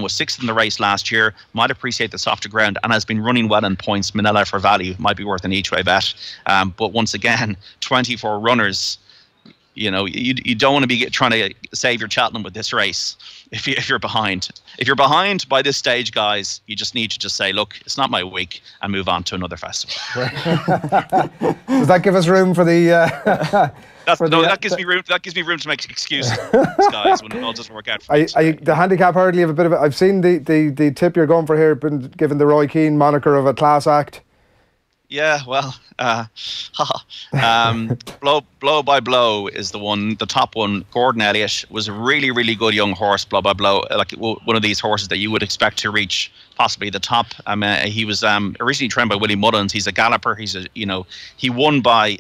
Was 6th in the race last year. Might appreciate the softer ground and has been running well in points. Manila for Value might be worth an each way bet. But once again, 24 runners. You don't want to be trying to save your Cheltenham with this race if you're behind. If you're behind by this stage, guys, you just need to say, look, it's not my week, and move on to another festival. Does that give us room for the? That gives me room. That gives me room to make excuses, guys, when it all doesn't work out. The handicap hurdle, you have a bit of it. I've seen the tip you're going for here, been given the Roy Keane moniker of a class act. Yeah, well, blow by blow is the top one. Gordon Elliott was a really, really good young horse. Blow by blow, like one of these horses that you would expect to reach possibly the top. He was originally trained by Willie Mullins. He's a galloper. He won by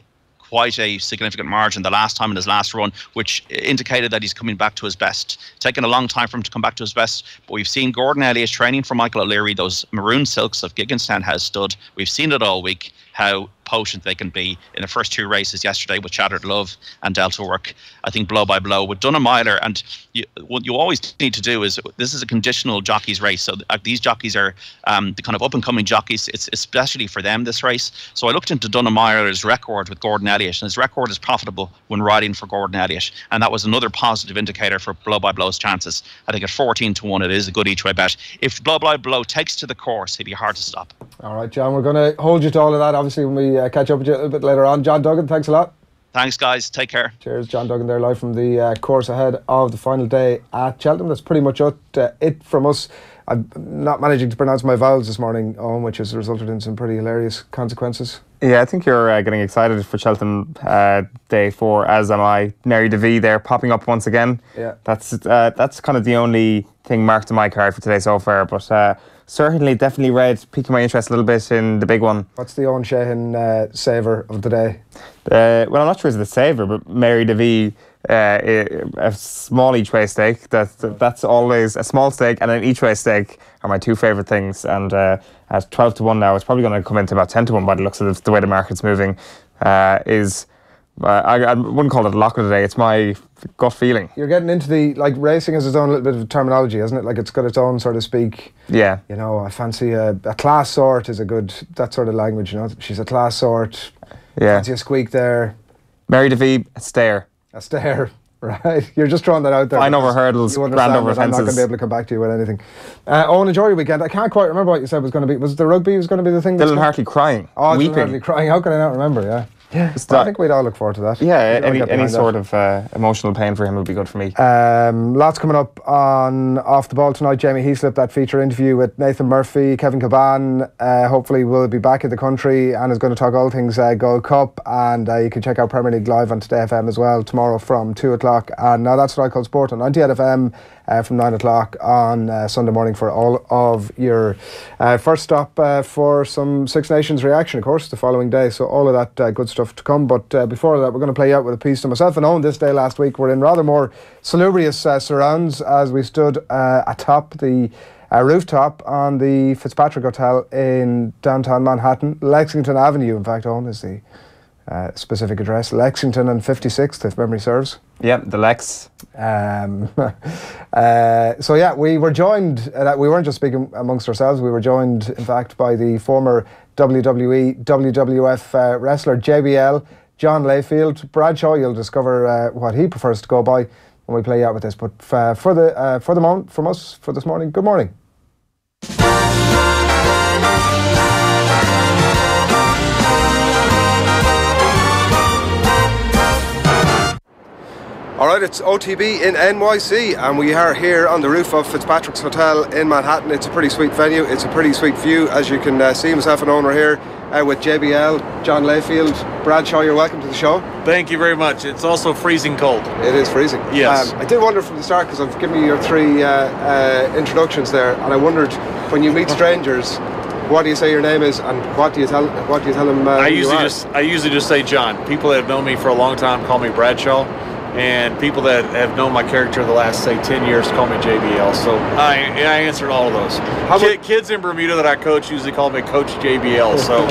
quite a significant margin the last time in his last run, which indicated that he's coming back to his best. Taken a long time for him to come back to his best, but we've seen Gordon Elliott training for Michael O'Leary. Those maroon silks of Gigginstown has stood. We've seen it all week, how potent they can be in the first 2 races yesterday with Shattered Love and Delta Work. I think blow by blow with Dunamiler, and what you always need to do is, this is a conditional jockeys race, so these jockeys are the kind of up and coming jockeys. It's especially for them, this race. So I looked into Dunamiler's record with Gordon Elliott, and his record is profitable when riding for Gordon Elliott, and that was another positive indicator for blow by blow's chances. I think at 14 to 1 it is a good each way bet. If blow by blow takes to the course, he'd be hard to stop. All right, John, we're going to hold you to all of that obviously when we catch up with you a little bit later on. John Duggan, thanks a lot. Thanks, guys. Take care. Cheers. John Duggan there, live from the course ahead of the final day at Cheltenham. That's pretty much it from us. I'm not managing to pronounce my vowels this morning, which has resulted in some pretty hilarious consequences. Yeah, I think you're getting excited for Cheltenham Day 4, as am I. Mary DeVee there popping up once again. Yeah. That's kind of the only thing marked on my card for today so far, but certainly definitely red, piquing my interest a little bit in the big one. What's the Owen Sheehan saver of the day? Well, I'm not sure it's the saver, but Mary DeVee, a small each way stake. That's always a small stake and an each way stake are my 2 favourite things. And at 12 to 1 now, it's probably going to come into about 10 to 1 by the looks of the way the market's moving. I wouldn't call it a lock of the day. It's my gut feeling. You're getting into racing has its own little bit of terminology, hasn't it? Like it's got its own sort of speak. Yeah. I fancy a class sort is a good, that sort of language, She's a class sort. Yeah. Fancy a squeak there. Mary DeVee, a stare. A stare, right? You're just throwing that out there. Fine over hurdles, grand over fences. I'm not going to be able to come back to you with anything. Owen, enjoy your weekend. I can't quite remember what you said was going to be. Was it the rugby was going to be the thing? Dylan Hartley crying. Oh, weeping. Dylan Hartley crying. How can I not remember? Yeah. Yeah, I think we'd all look forward to that. Yeah, any sort of emotional pain for him would be good for me. Lots coming up on Off the Ball tonight. Jamie Heaslip, that feature interview with Nathan Murphy. Kevin Caban hopefully will be back in the country and is going to talk all things Gold Cup. And you can check out Premier League Live on Today FM as well tomorrow from 2 o'clock. And now that's what I call sport on 98 FM from 9 o'clock on Sunday morning for all of your first stop for some Six Nations reaction, of course, the following day. So all of that good stuff to come, but before that we're going to play out with a piece to myself and Owen. This day last week we're in rather more salubrious surrounds as we stood atop the rooftop on the Fitzpatrick Hotel in downtown Manhattan. Lexington Avenue, in fact, Owen, is the specific address. Lexington and 56th, if memory serves. Yeah, the Lex. So yeah, we were joined, we weren't just speaking amongst ourselves, we were joined, in fact, by the former WWE, WWF wrestler, JBL, John Layfield. Bradshaw, you'll discover what he prefers to go by when we play out with this. But for the moment, from us, for this morning, good morning. Alright, it's OTB in NYC, and we are here on the roof of Fitzpatrick's Hotel in Manhattan. It's a pretty sweet venue, it's a pretty sweet view. As you can see, myself and Owen are here with JBL, John Layfield. Bradshaw, you're welcome to the show. Thank you very much. It's also freezing cold. It is freezing. Yes. I did wonder from the start, because I've given you your three introductions there, and I wondered, when you meet strangers, what do you say your name is, and what do you tell them? I usually just say John. People that have known me for a long time call me Bradshaw. And people that have known my character the last, say, 10 years call me JBL. So I answered all of those. Kids in Bermuda that I coach usually call me Coach JBL. So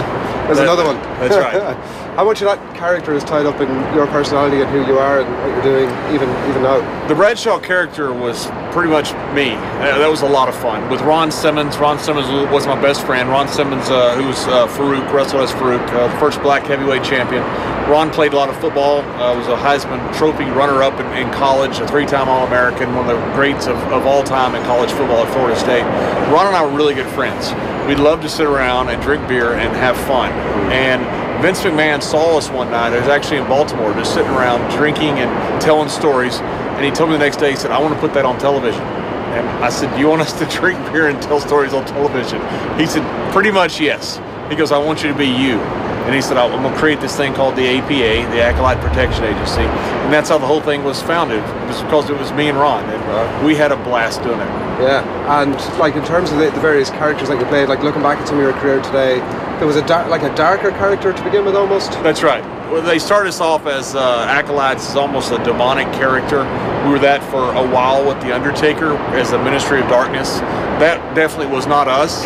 there's another one. That's right. How much of that character is tied up in your personality and who you are and what you're doing even now? The Bradshaw character was pretty much me. That was a lot of fun. With Ron Simmons. Ron Simmons was my best friend. Ron Simmons, who's Farouk, wrestled as Farouk, the first black heavyweight champion. Ron played a lot of football, was a Heisman Trophy runner-up in college, a three-time All-American, one of the greats of all time in college football at Florida State. Ron and I were really good friends. We'd love to sit around and drink beer and have fun. And Vince McMahon saw us one night. It was actually in Baltimore, just sitting around drinking and telling stories. And he told me the next day, he said, I want to put that on television. And I said, do you want us to drink beer and tell stories on television? He said, pretty much yes. He goes, I want you to be you. And he said, I'm going to create this thing called the APA, the Acolyte Protection Agency. And that's how the whole thing was founded. It was because it was me and Ron. And we had a blast doing it. Yeah, and like in terms of the various characters that you played, like looking back at some of your career today, there was a darker character to begin with almost? That's right. Well, they started us off as acolytes, as almost a demonic character. We were that for a while with The Undertaker as a Ministry of Darkness. That definitely was not us,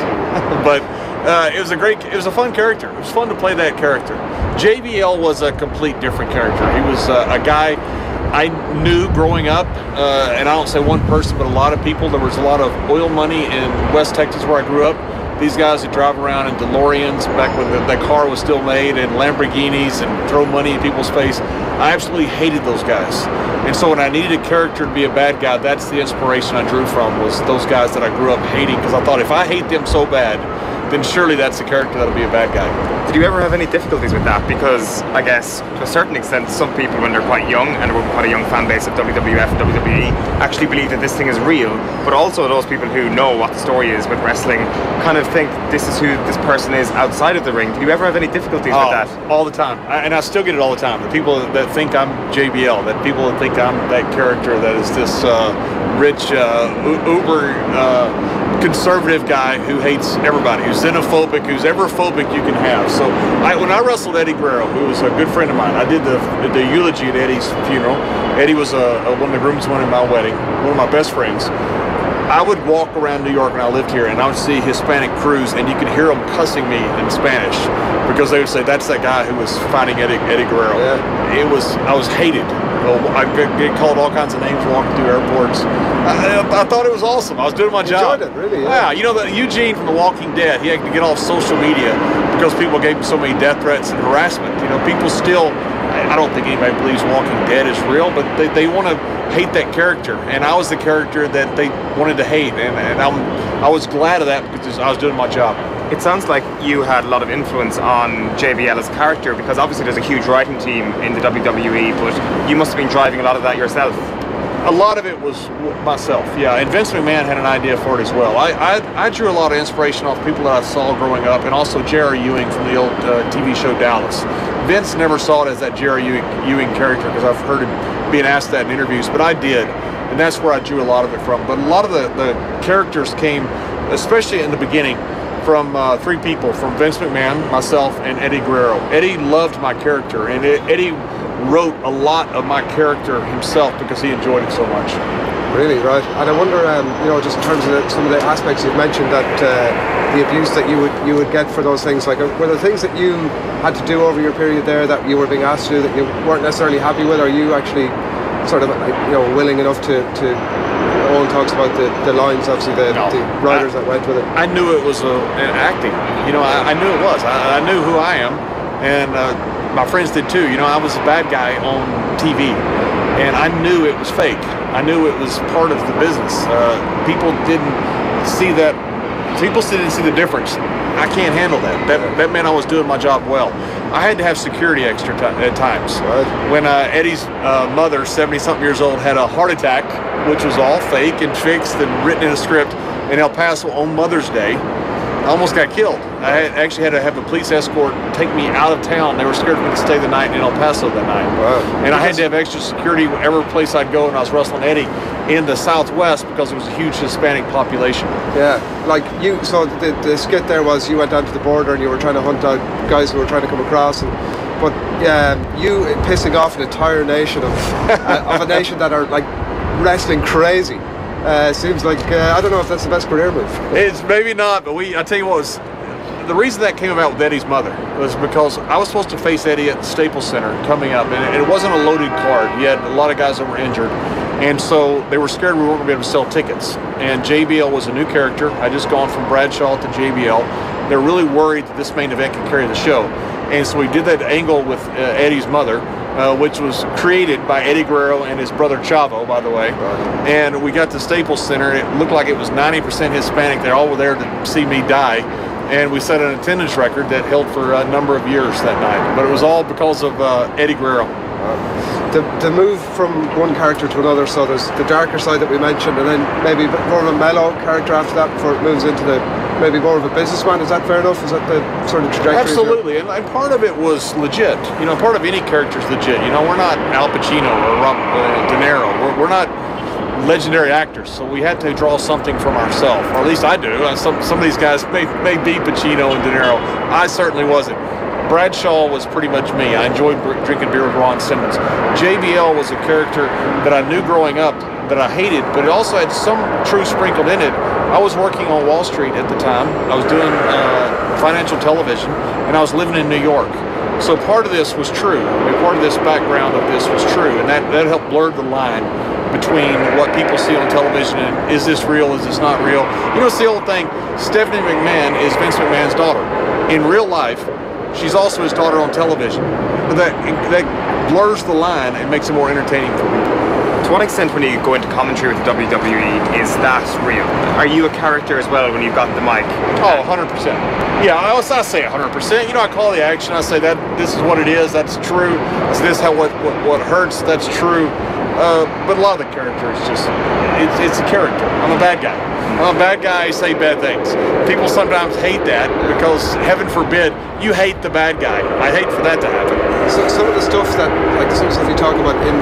but it was a fun character. It was fun to play that character. JBL was a complete different character. He was a guy I knew growing up, and I don't say one person, but a lot of people. There was a lot of oil money in West Texas where I grew up. These guys who drive around in DeLoreans back when that car was still made, and Lamborghinis, and throw money in people's face. I absolutely hated those guys. And so when I needed a character to be a bad guy, that's the inspiration I drew from, was those guys that I grew up hating, because I thought if I hate them so bad, then surely that's the character that'll be a bad guy. Did you ever have any difficulties with that? Because I guess to a certain extent, some people, when they're quite young and we're quite a young fan base of WWF and WWE, actually believe that this thing is real. But also those people who know what the story is with wrestling kind of think this is who this person is outside of the ring. Did you ever have any difficulties with that? All the time. And I still get it all the time. The people that think I'm JBL, that people that think I'm that character that is this rich, uber conservative guy who hates everybody, who's xenophobic, who's everphobic you can have. So when I wrestled Eddie Guerrero, who was a good friend of mine, I did the eulogy at Eddie's funeral. Eddie was one of the groomsmen in my wedding, one of my best friends. I would walk around New York when I lived here, and I would see Hispanic crews, and you could hear them cussing me in Spanish, because they would say, that's that guy who was fighting Eddie Guerrero. Yeah. I was hated. I get called all kinds of names walking through airports. I thought it was awesome. I was doing my job. Enjoyed it, really? Yeah. You know, that Eugene from The Walking Dead, he had to get off social media because people gave him so many death threats and harassment. You know, people still, I don't think anybody believes Walking Dead is real, but they want to hate that character. And I was the character that they wanted to hate. And I was glad of that because I was doing my job. It sounds like you had a lot of influence on JBL as a character, because obviously there's a huge writing team in the WWE, but you must have been driving a lot of that yourself. A lot of it was myself, yeah. And Vince McMahon had an idea for it as well. I drew a lot of inspiration off people that I saw growing up, and also Jerry Ewing from the old TV show Dallas. Vince never saw it as that Jerry Ewing character, because I've heard him being asked that in interviews, but I did. And that's where I drew a lot of it from. But a lot of the characters came, especially in the beginning, from three people, from Vince McMahon, myself, and Eddie Guerrero. Eddie loved my character, and Eddie wrote a lot of my character himself because he enjoyed it so much. Really, right. And I wonder, just in terms of some of the aspects you've mentioned, that the abuse that you would get for those things, like, were there things that you had to do over your period there that you were being asked to do that you weren't necessarily happy with? Or are you actually sort of, willing enough to Owen talks about the lines, obviously the writers that went with it. I knew it was an acting. I knew it was. I knew who I am, and my friends did too. I was a bad guy on TV, and I knew it was fake. I knew it was part of the business. People didn't see that. People didn't see the difference. I can't handle that. That meant I was doing my job well. I had to have security extra at times. Right. When Eddie's mother, 70-something years old, had a heart attack, which was all fake and fixed and written in a script in El Paso on Mother's Day, I almost got killed. I actually had to have a police escort take me out of town. They were scared for me to stay the night in El Paso that night. Wow. And I had to have extra security wherever place I'd go when I was wrestling Eddie in the Southwest because it was a huge Hispanic population. Yeah, so the skit there was you went down to the border and you were trying to hunt out guys who were trying to come across, but you pissing off an entire nation of a nation that are like wrestling crazy. Seems like I don't know if that's the best career move. It's maybe not, but I tell you what, the reason that came about with Eddie's mother was because I was supposed to face Eddie at the Staples Center coming up, and it wasn't a loaded card. You had a lot of guys that were injured, and so they were scared we weren't going to be able to sell tickets. And JBL was a new character. I just gone from Bradshaw to JBL. They're really worried that this main event could carry the show, and so we did that angle with Eddie's mother. Which was created by Eddie Guerrero and his brother Chavo, by the way. And we got to Staples Center. It looked like it was 90% Hispanic. They all were there to see me die. And we set an attendance record that held for a number of years that night. But it was all because of Eddie Guerrero. The move from one character to another, so there's the darker side that we mentioned, and then maybe a bit more of a mellow character after that before it moves into maybe more of a businessman. Is that fair enough? Is that the sort of trajectory? Absolutely, and part of it was legit. Part of any character is legit. We're not Al Pacino or De Niro. We're not legendary actors, so we had to draw something from ourselves, or at least I do. Some of these guys may be Pacino and De Niro. I certainly wasn't. Bradshaw was pretty much me. I enjoyed drinking beer with Ron Simmons. JBL was a character that I knew growing up that I hated, but it also had some truth sprinkled in it. I was working on Wall Street at the time. I was doing financial television, and I was living in New York. So part of this was true. Part of this background of this was true, and that helped blur the line between what people see on television and is this real, is this not real. It's the old thing, Stephanie McMahon is Vince McMahon's daughter. In real life, she's also his daughter on television. But that blurs the line and makes it more entertaining for people. To what extent, when you go into commentary with the WWE, is that real? Are you a character as well when you've got the mic? Oh, 100%. Yeah, I say 100%. I call the action. I say that this is what it is. That's true. Is this how what hurts? That's true. But a lot of the character is just it's a character. I'm a bad guy. I'm a bad guy. I say bad things. People sometimes hate that because, heaven forbid, you hate the bad guy. I hate for that to happen. So some of the stuff that, like some stuff you talk about in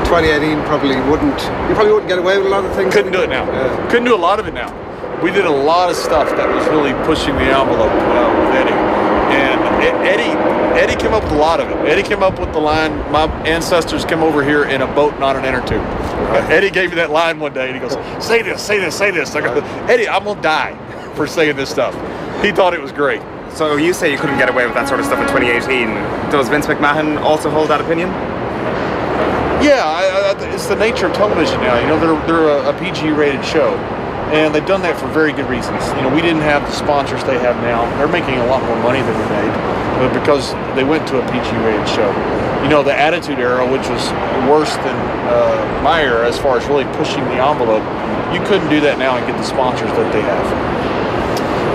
2018, you probably wouldn't get away with a lot of things. Couldn't do it now. Couldn't do a lot of it now. We did a lot of stuff that was really pushing the envelope with Eddie. And Eddie came up with a lot of it. Eddie came up with the line, my ancestors came over here in a boat, not an inner tube. Eddie gave me that line one day, and he goes, say this, say this, say this. I go, Eddie, I'm going to die for saying this stuff. He thought it was great. So you say you couldn't get away with that sort of stuff in 2018. Does Vince McMahon also hold that opinion? Yeah, it's the nature of television now. They're a PG-rated show. And they've done that for very good reasons. We didn't have the sponsors they have now. They're making a lot more money than we made because they went to a PG-rated show. The Attitude Era, which was worse than my era as far as really pushing the envelope, you couldn't do that now and get the sponsors that they have.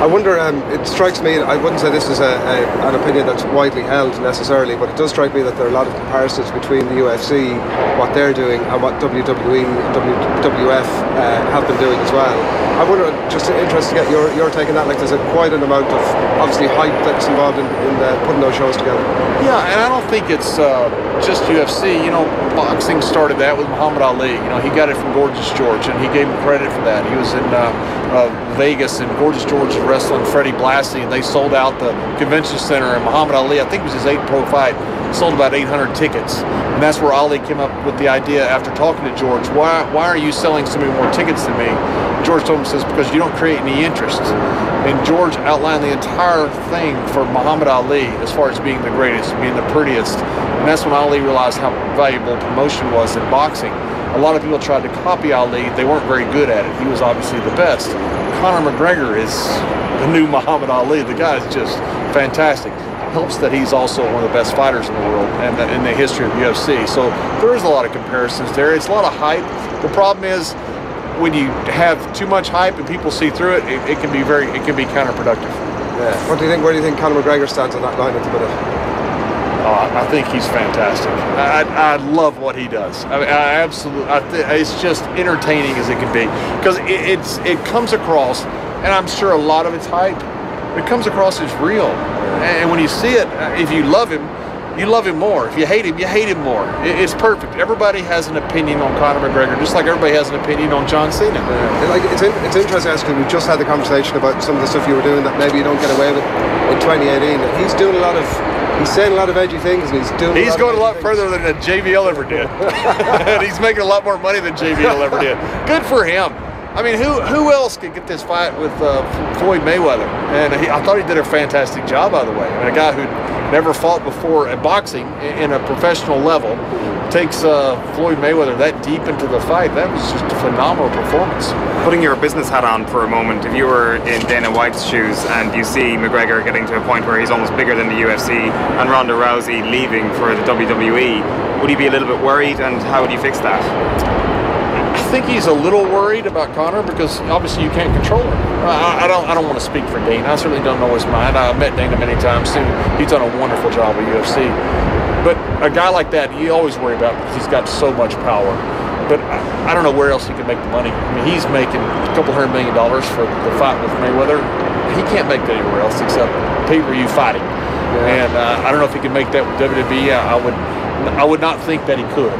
I wonder, it strikes me, I wouldn't say this is an opinion that's widely held necessarily, but it does strike me that there are a lot of comparisons between the UFC, what they're doing, and what WWE and WWF have been doing as well. I wonder, just interested to get your take on that, like there's quite an amount of, obviously, hype that's involved in putting those shows together. Yeah, and I don't think it's just UFC. Boxing started that with Muhammad Ali. He got it from Gorgeous George, and he gave him credit for that. He was in Vegas, and Gorgeous George was wrestling Freddie Blassie, and they sold out the convention center, and Muhammad Ali, I think it was his 8th pro fight, sold about 800 tickets. And that's where Ali came up with the idea after talking to George. Why are you selling so many more tickets than me? George told him, says, because you don't create any interest. And George outlined the entire thing for Muhammad Ali as far as being the greatest, being the prettiest. And that's when Ali realized how valuable promotion was in boxing. A lot of people tried to copy Ali. They weren't very good at it. He was obviously the best. Conor McGregor is the new Muhammad Ali. The guy is just fantastic. Helps that he's also one of the best fighters in the world and in the history of UFC. So there is a lot of comparisons there. It's a lot of hype. The problem is when you have too much hype and people see through it, it can be counterproductive. Yeah. Where do you think Conor McGregor stands on that line at the minute? I think he's fantastic. I love what he does. I mean, it's just entertaining as it can be because it comes across, and I'm sure a lot of it's hype. It comes across as real, and when you see it, if you love him, you love him more. If you hate him more. It's perfect. Everybody has an opinion on Conor McGregor, just like everybody has an opinion on John Cena. It's interesting because we just had the conversation about some of the stuff you were doing that maybe you don't get away with in 2018. He's doing He's saying a lot of edgy things, and he's going a lot further than JBL ever did. And he's making a lot more money than JBL ever did. Good for him. I mean, who else could get this fight with Floyd Mayweather? And I thought he did a fantastic job, by the way. I mean, a guy who never fought before at boxing in a professional level takes Floyd Mayweather that deep into the fight. That was just a phenomenal performance. Putting your business hat on for a moment, if you were in Dana White's shoes and you see McGregor getting to a point where he's almost bigger than the UFC and Ronda Rousey leaving for the WWE, would you be a little bit worried, and how would you fix that? I think he's a little worried about Conor because obviously you can't control him. I don't want to speak for Dana. I certainly don't know his mind. I've met Dana many times too. He's done a wonderful job with UFC. But a guy like that, you always worry about because he's got so much power. But I don't know where else he can make the money. I mean, he's making a couple $100 million for the fight with Mayweather. He can't make that anywhere else except pay-per-view fighting. Yeah. And I don't know if he can make that with WWE. I would not think that he could.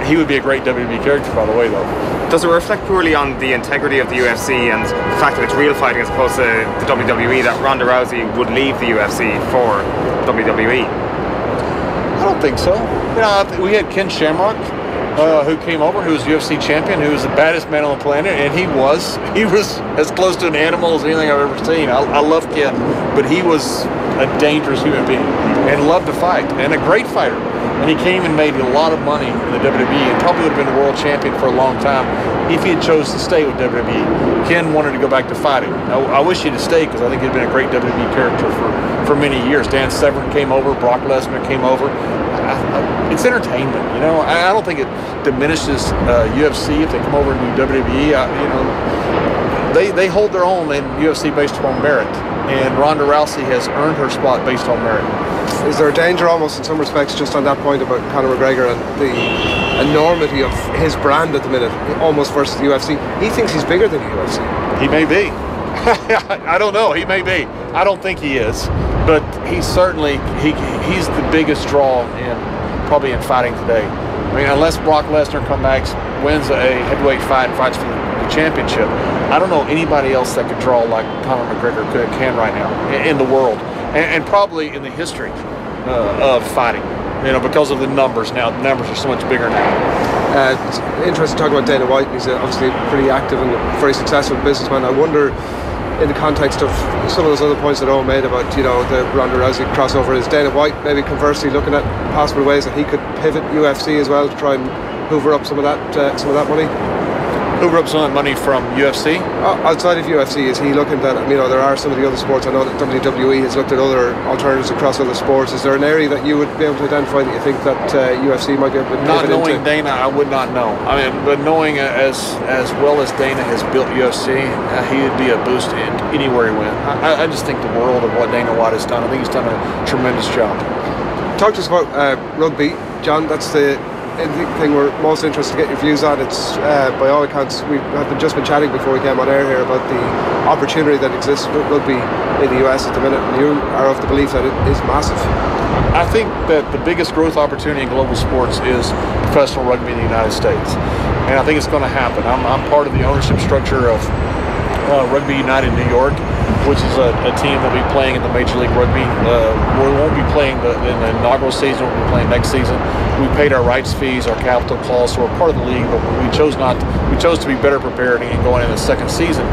He would be a great WWE character, by the way, though. Does it reflect poorly on the integrity of the UFC and the fact that it's real fighting as opposed to the WWE that Ronda Rousey would leave the UFC for WWE? I don't think so. You know, we had Ken Shamrock, who came over, who was UFC champion, who was the baddest man on the planet, and he was as close to an animal as anything I've ever seen. I love Ken, but he was a dangerous human being and loved to fight and a great fighter. And he came and made a lot of money in the WWE and probably would have been a world champion for a long time if he had chose to stay with WWE. Ken wanted to go back to fighting. I wish he'd have stayed because I think he'd been a great WWE character for many years. Dan Severn came over, Brock Lesnar came over. It's entertainment, you know. I don't think it diminishes UFC if they come over and do WWE. They hold their own in UFC based upon merit, and Ronda Rousey has earned her spot based on merit. Is there a danger almost in some respects just on that point about Conor McGregor and the enormity of his brand at the minute, almost versus the UFC? He thinks he's bigger than the UFC. He may be. I don't know. He may be. I don't think he is. But he's certainly, he's the biggest draw probably in fighting today. I mean, unless Brock Lesnar wins a heavyweight fight and fights for the championship, I don't know anybody else that could draw like Conor McGregor can right now in the world. And probably in the history of fighting, you know, because of the numbers now. The numbers are so much bigger now. It's interesting to talk about Dana White. He's obviously pretty active and very successful businessman. I wonder, in the context of some of those other points that Owen made about, you know, the Ronda Rousey crossover, is Dana White maybe conversely looking at possible ways that he could pivot UFC as well to try and hoover up some of that money? Hoover up some of that money from UFC? Outside of UFC, is he looking at, you know, there are some of the other sports. I know that WWE has looked at other alternatives across other sports. Is there an area that you would be able to identify that you think that UFC might be able to pivot into? Not knowing into? Dana, I would not know. I mean, but knowing as well as Dana has built UFC, he would be a boost anywhere he went. I just think the world of what Dana White has done. I think he's done a tremendous job. Talk to us about rugby, John. That's the thing we're most interested to get your views on. It's by all accounts, we have just been chatting before we came on air here about the opportunity that exists with rugby in the US at the minute, and you are of the belief that it is massive. I think that the biggest growth opportunity in global sports is professional rugby in the United States, and I think it's going to happen. I'm part of the ownership structure of Rugby United New York, which is a team that will be playing in the Major League Rugby. We won't be playing in the inaugural season. We'll be playing next season. We paid our rights fees, our capital costs, so we're part of the league, but we chose to be better prepared and going in the second season.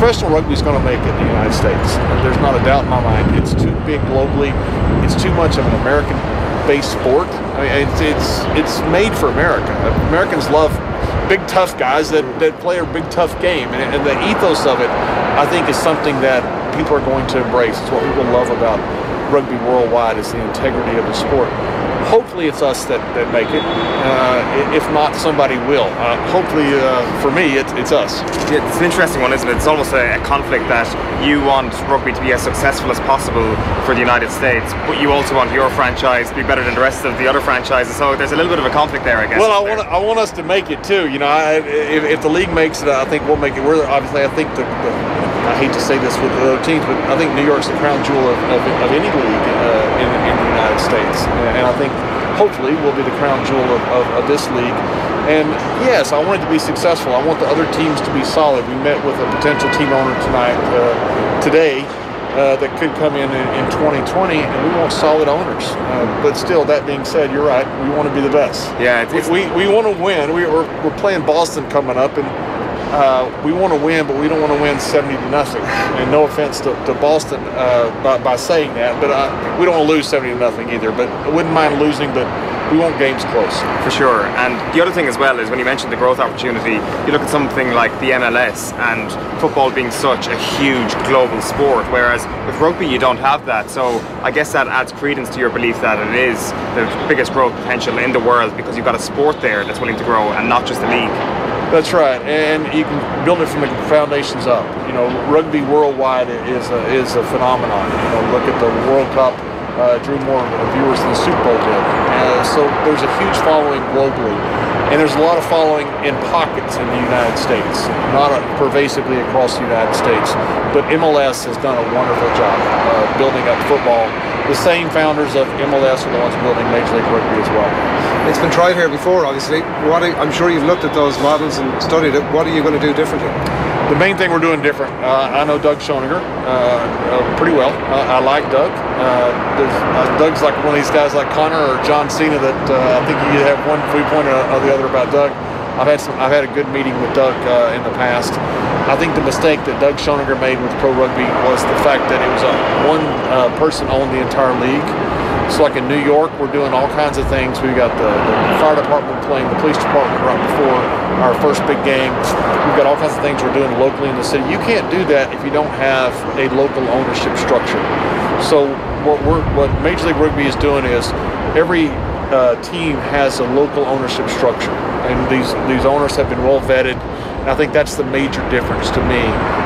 Professional rugby is going to make it in the United States. There's not a doubt in my mind. It's too big globally. It's too much of an American-based sport. I mean, it's made for America. Americans love big, tough guys that play a big, tough game. And the ethos of it, I think, is something that people are going to embrace. It's what people love about rugby worldwide, is the integrity of the sport. Hopefully it's us that make it. If not, somebody will. Hopefully, for me, it's us. Yeah, it's an interesting one, isn't it? It's almost a conflict that you want rugby to be as successful as possible for the United States, but you also want your franchise to be better than the rest of the other franchises. So there's a little bit of a conflict there, I guess. Well, I want us to make it too. You know, if the league makes it, I think we'll make it. Obviously, I think I hate to say this with the other teams, but I think New York's the crown jewel of any league in the United States, and I think hopefully we'll be the crown jewel of this league. And yes, I want it to be successful. I want the other teams to be solid. We met with a potential team owner today that could come in 2020, and we want solid owners. But still, that being said, you're right. We want to be the best. Yeah, we want to win. We're playing Boston coming up, and we want to win, but we don't want to win 70-0. And no offense to Boston by saying that, but we don't want to lose 70-0 either. But I wouldn't mind losing, but we want games close. For sure. And the other thing as well is when you mentioned the growth opportunity, you look at something like the MLS and football being such a huge global sport, whereas with rugby you don't have that. So I guess that adds credence to your belief that it is the biggest growth potential in the world, because you've got a sport there that's willing to grow and not just a league. That's right, and you can build it from the foundations up. You know, rugby worldwide is a phenomenon. You know, look at the World Cup, drew more viewers than the Super Bowl did. So there's a huge following globally, and there's a lot of following in pockets in the United States, not pervasively across the United States. But MLS has done a wonderful job building up football. The same founders of MLS are the ones building Major League Rugby as well. It's been tried here before, obviously. I'm sure you've looked at those models and studied it. What are you going to do differently? The main thing we're doing different, I know Doug Schoninger pretty well. I like Doug. Doug's like one of these guys like Connor or John Cena that I think you have one viewpoint or the other about Doug. I've had a good meeting with Doug in the past. I think the mistake that Doug Schoninger made with pro rugby was the fact that it was one person owned the entire league. So like in New York, we're doing all kinds of things. We've got the fire department playing the police department right before our first big game. We've got all kinds of things we're doing locally in the city. You can't do that if you don't have a local ownership structure. So what Major League Rugby is doing is every team has a local ownership structure, and these owners have been well vetted. And I think that's the major difference to me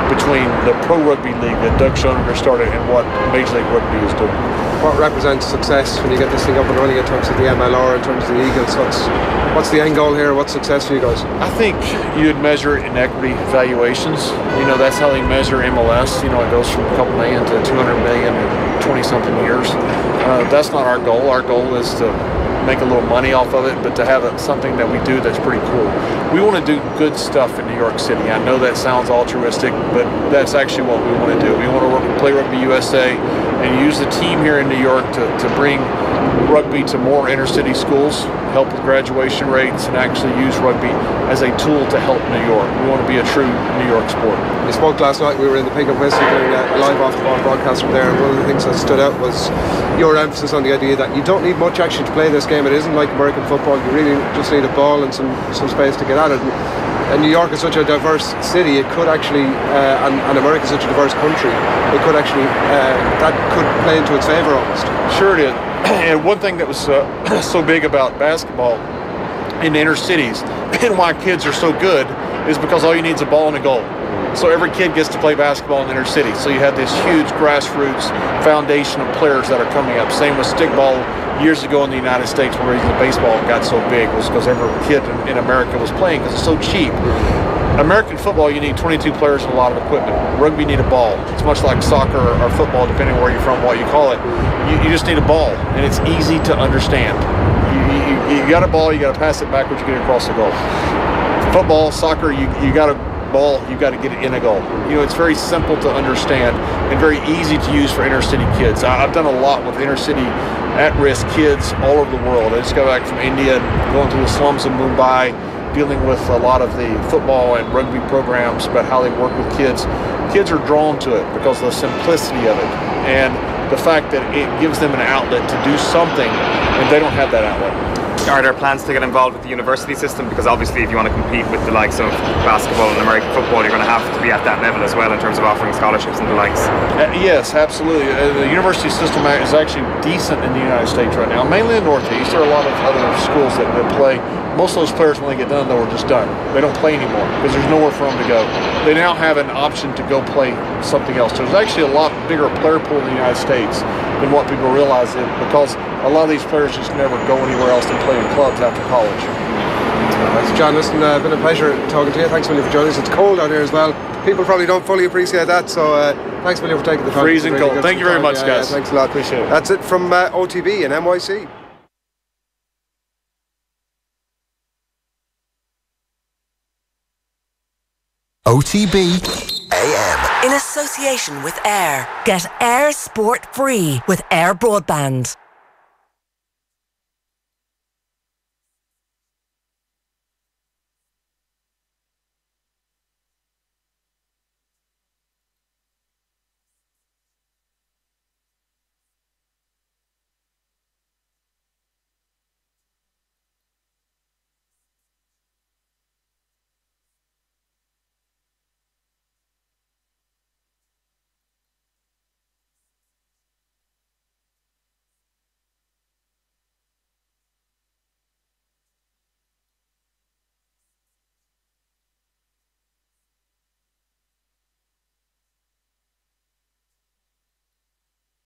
between the pro rugby league that Doug Schoninger started and what Major League Rugby is doing. What represents success when you get this thing up and running in terms of the MLR, in terms of the Eagles? What's the end goal here? What's success for you guys? I think you'd measure inequity valuations. You know, that's how they measure MLS. You know, it goes from a couple million to 200 million in 20-something years. That's not our goal. Our goal is to make a little money off of it, but to have something that we do that's pretty cool. We want to do good stuff in New York City. I know that sounds altruistic, but that's actually what we want to do. We want to play Rugby USA and use the team here in New York to bring rugby to more inner city schools, help with graduation rates, and actually use rugby as a tool to help New York. We want to be a true New York sport. We spoke last night, we were in the Pink and Whiskey doing a live off the ball broadcast from there, and one of the things that stood out was your emphasis on the idea that you don't need much actually to play this game. It isn't like American football. You really just need a ball and some space to get at it. And New York is such a diverse city, it could actually, and America is such a diverse country, it could actually, that could play into its favour almost. Sure it is. And one thing that was so big about basketball in the inner cities, and why kids are so good, is because all you need is a ball and a goal. So every kid gets to play basketball in the inner city. So you have this huge grassroots foundation of players that are coming up. Same with stickball years ago in the United States, where the reason baseball got so big was because every kid in America was playing because it's so cheap. American football, you need 22 players and a lot of equipment. Rugby, you need a ball. It's much like soccer or football, depending on where you're from, what you call it. You just need a ball, and it's easy to understand. You got a ball, you got to pass it backwards, you get it across the goal. Football, soccer, you got to ball, you've got to get it in a goal. You know, it's very simple to understand and very easy to use for inner city kids. I've done a lot with inner city at-risk kids all over the world. I just got back from India, going through the slums in Mumbai, dealing with a lot of the football and rugby programs about how they work with kids. Kids are drawn to it because of the simplicity of it and the fact that it gives them an outlet to do something and they don't have that outlet. Are there plans to get involved with the university system? Because obviously if you want to compete with the likes of basketball and American football, you're going to have to be at that level as well in terms of offering scholarships and the likes. Yes, absolutely. The university system is actually decent in the United States right now, mainly in the Northeast. There are a lot of other schools that play. Most of those players, when they get done, though, are just done. They don't play anymore because there's nowhere for them to go. They now have an option to go play something else. There's actually a lot bigger player pool in the United States than what people realize, because a lot of these players just never go anywhere else than play in clubs after college. John, listen, been a pleasure talking to you. Thanks, Willie, for joining us. It's cold out here as well. People probably don't fully appreciate that, so thanks, Willie, for taking the time. Freezing cold. Thank you very much, guys. Thanks a lot. Appreciate it. That's it from OTB and NYC. OTB AM. In association with Air. Get Air Sport free with Air Broadband.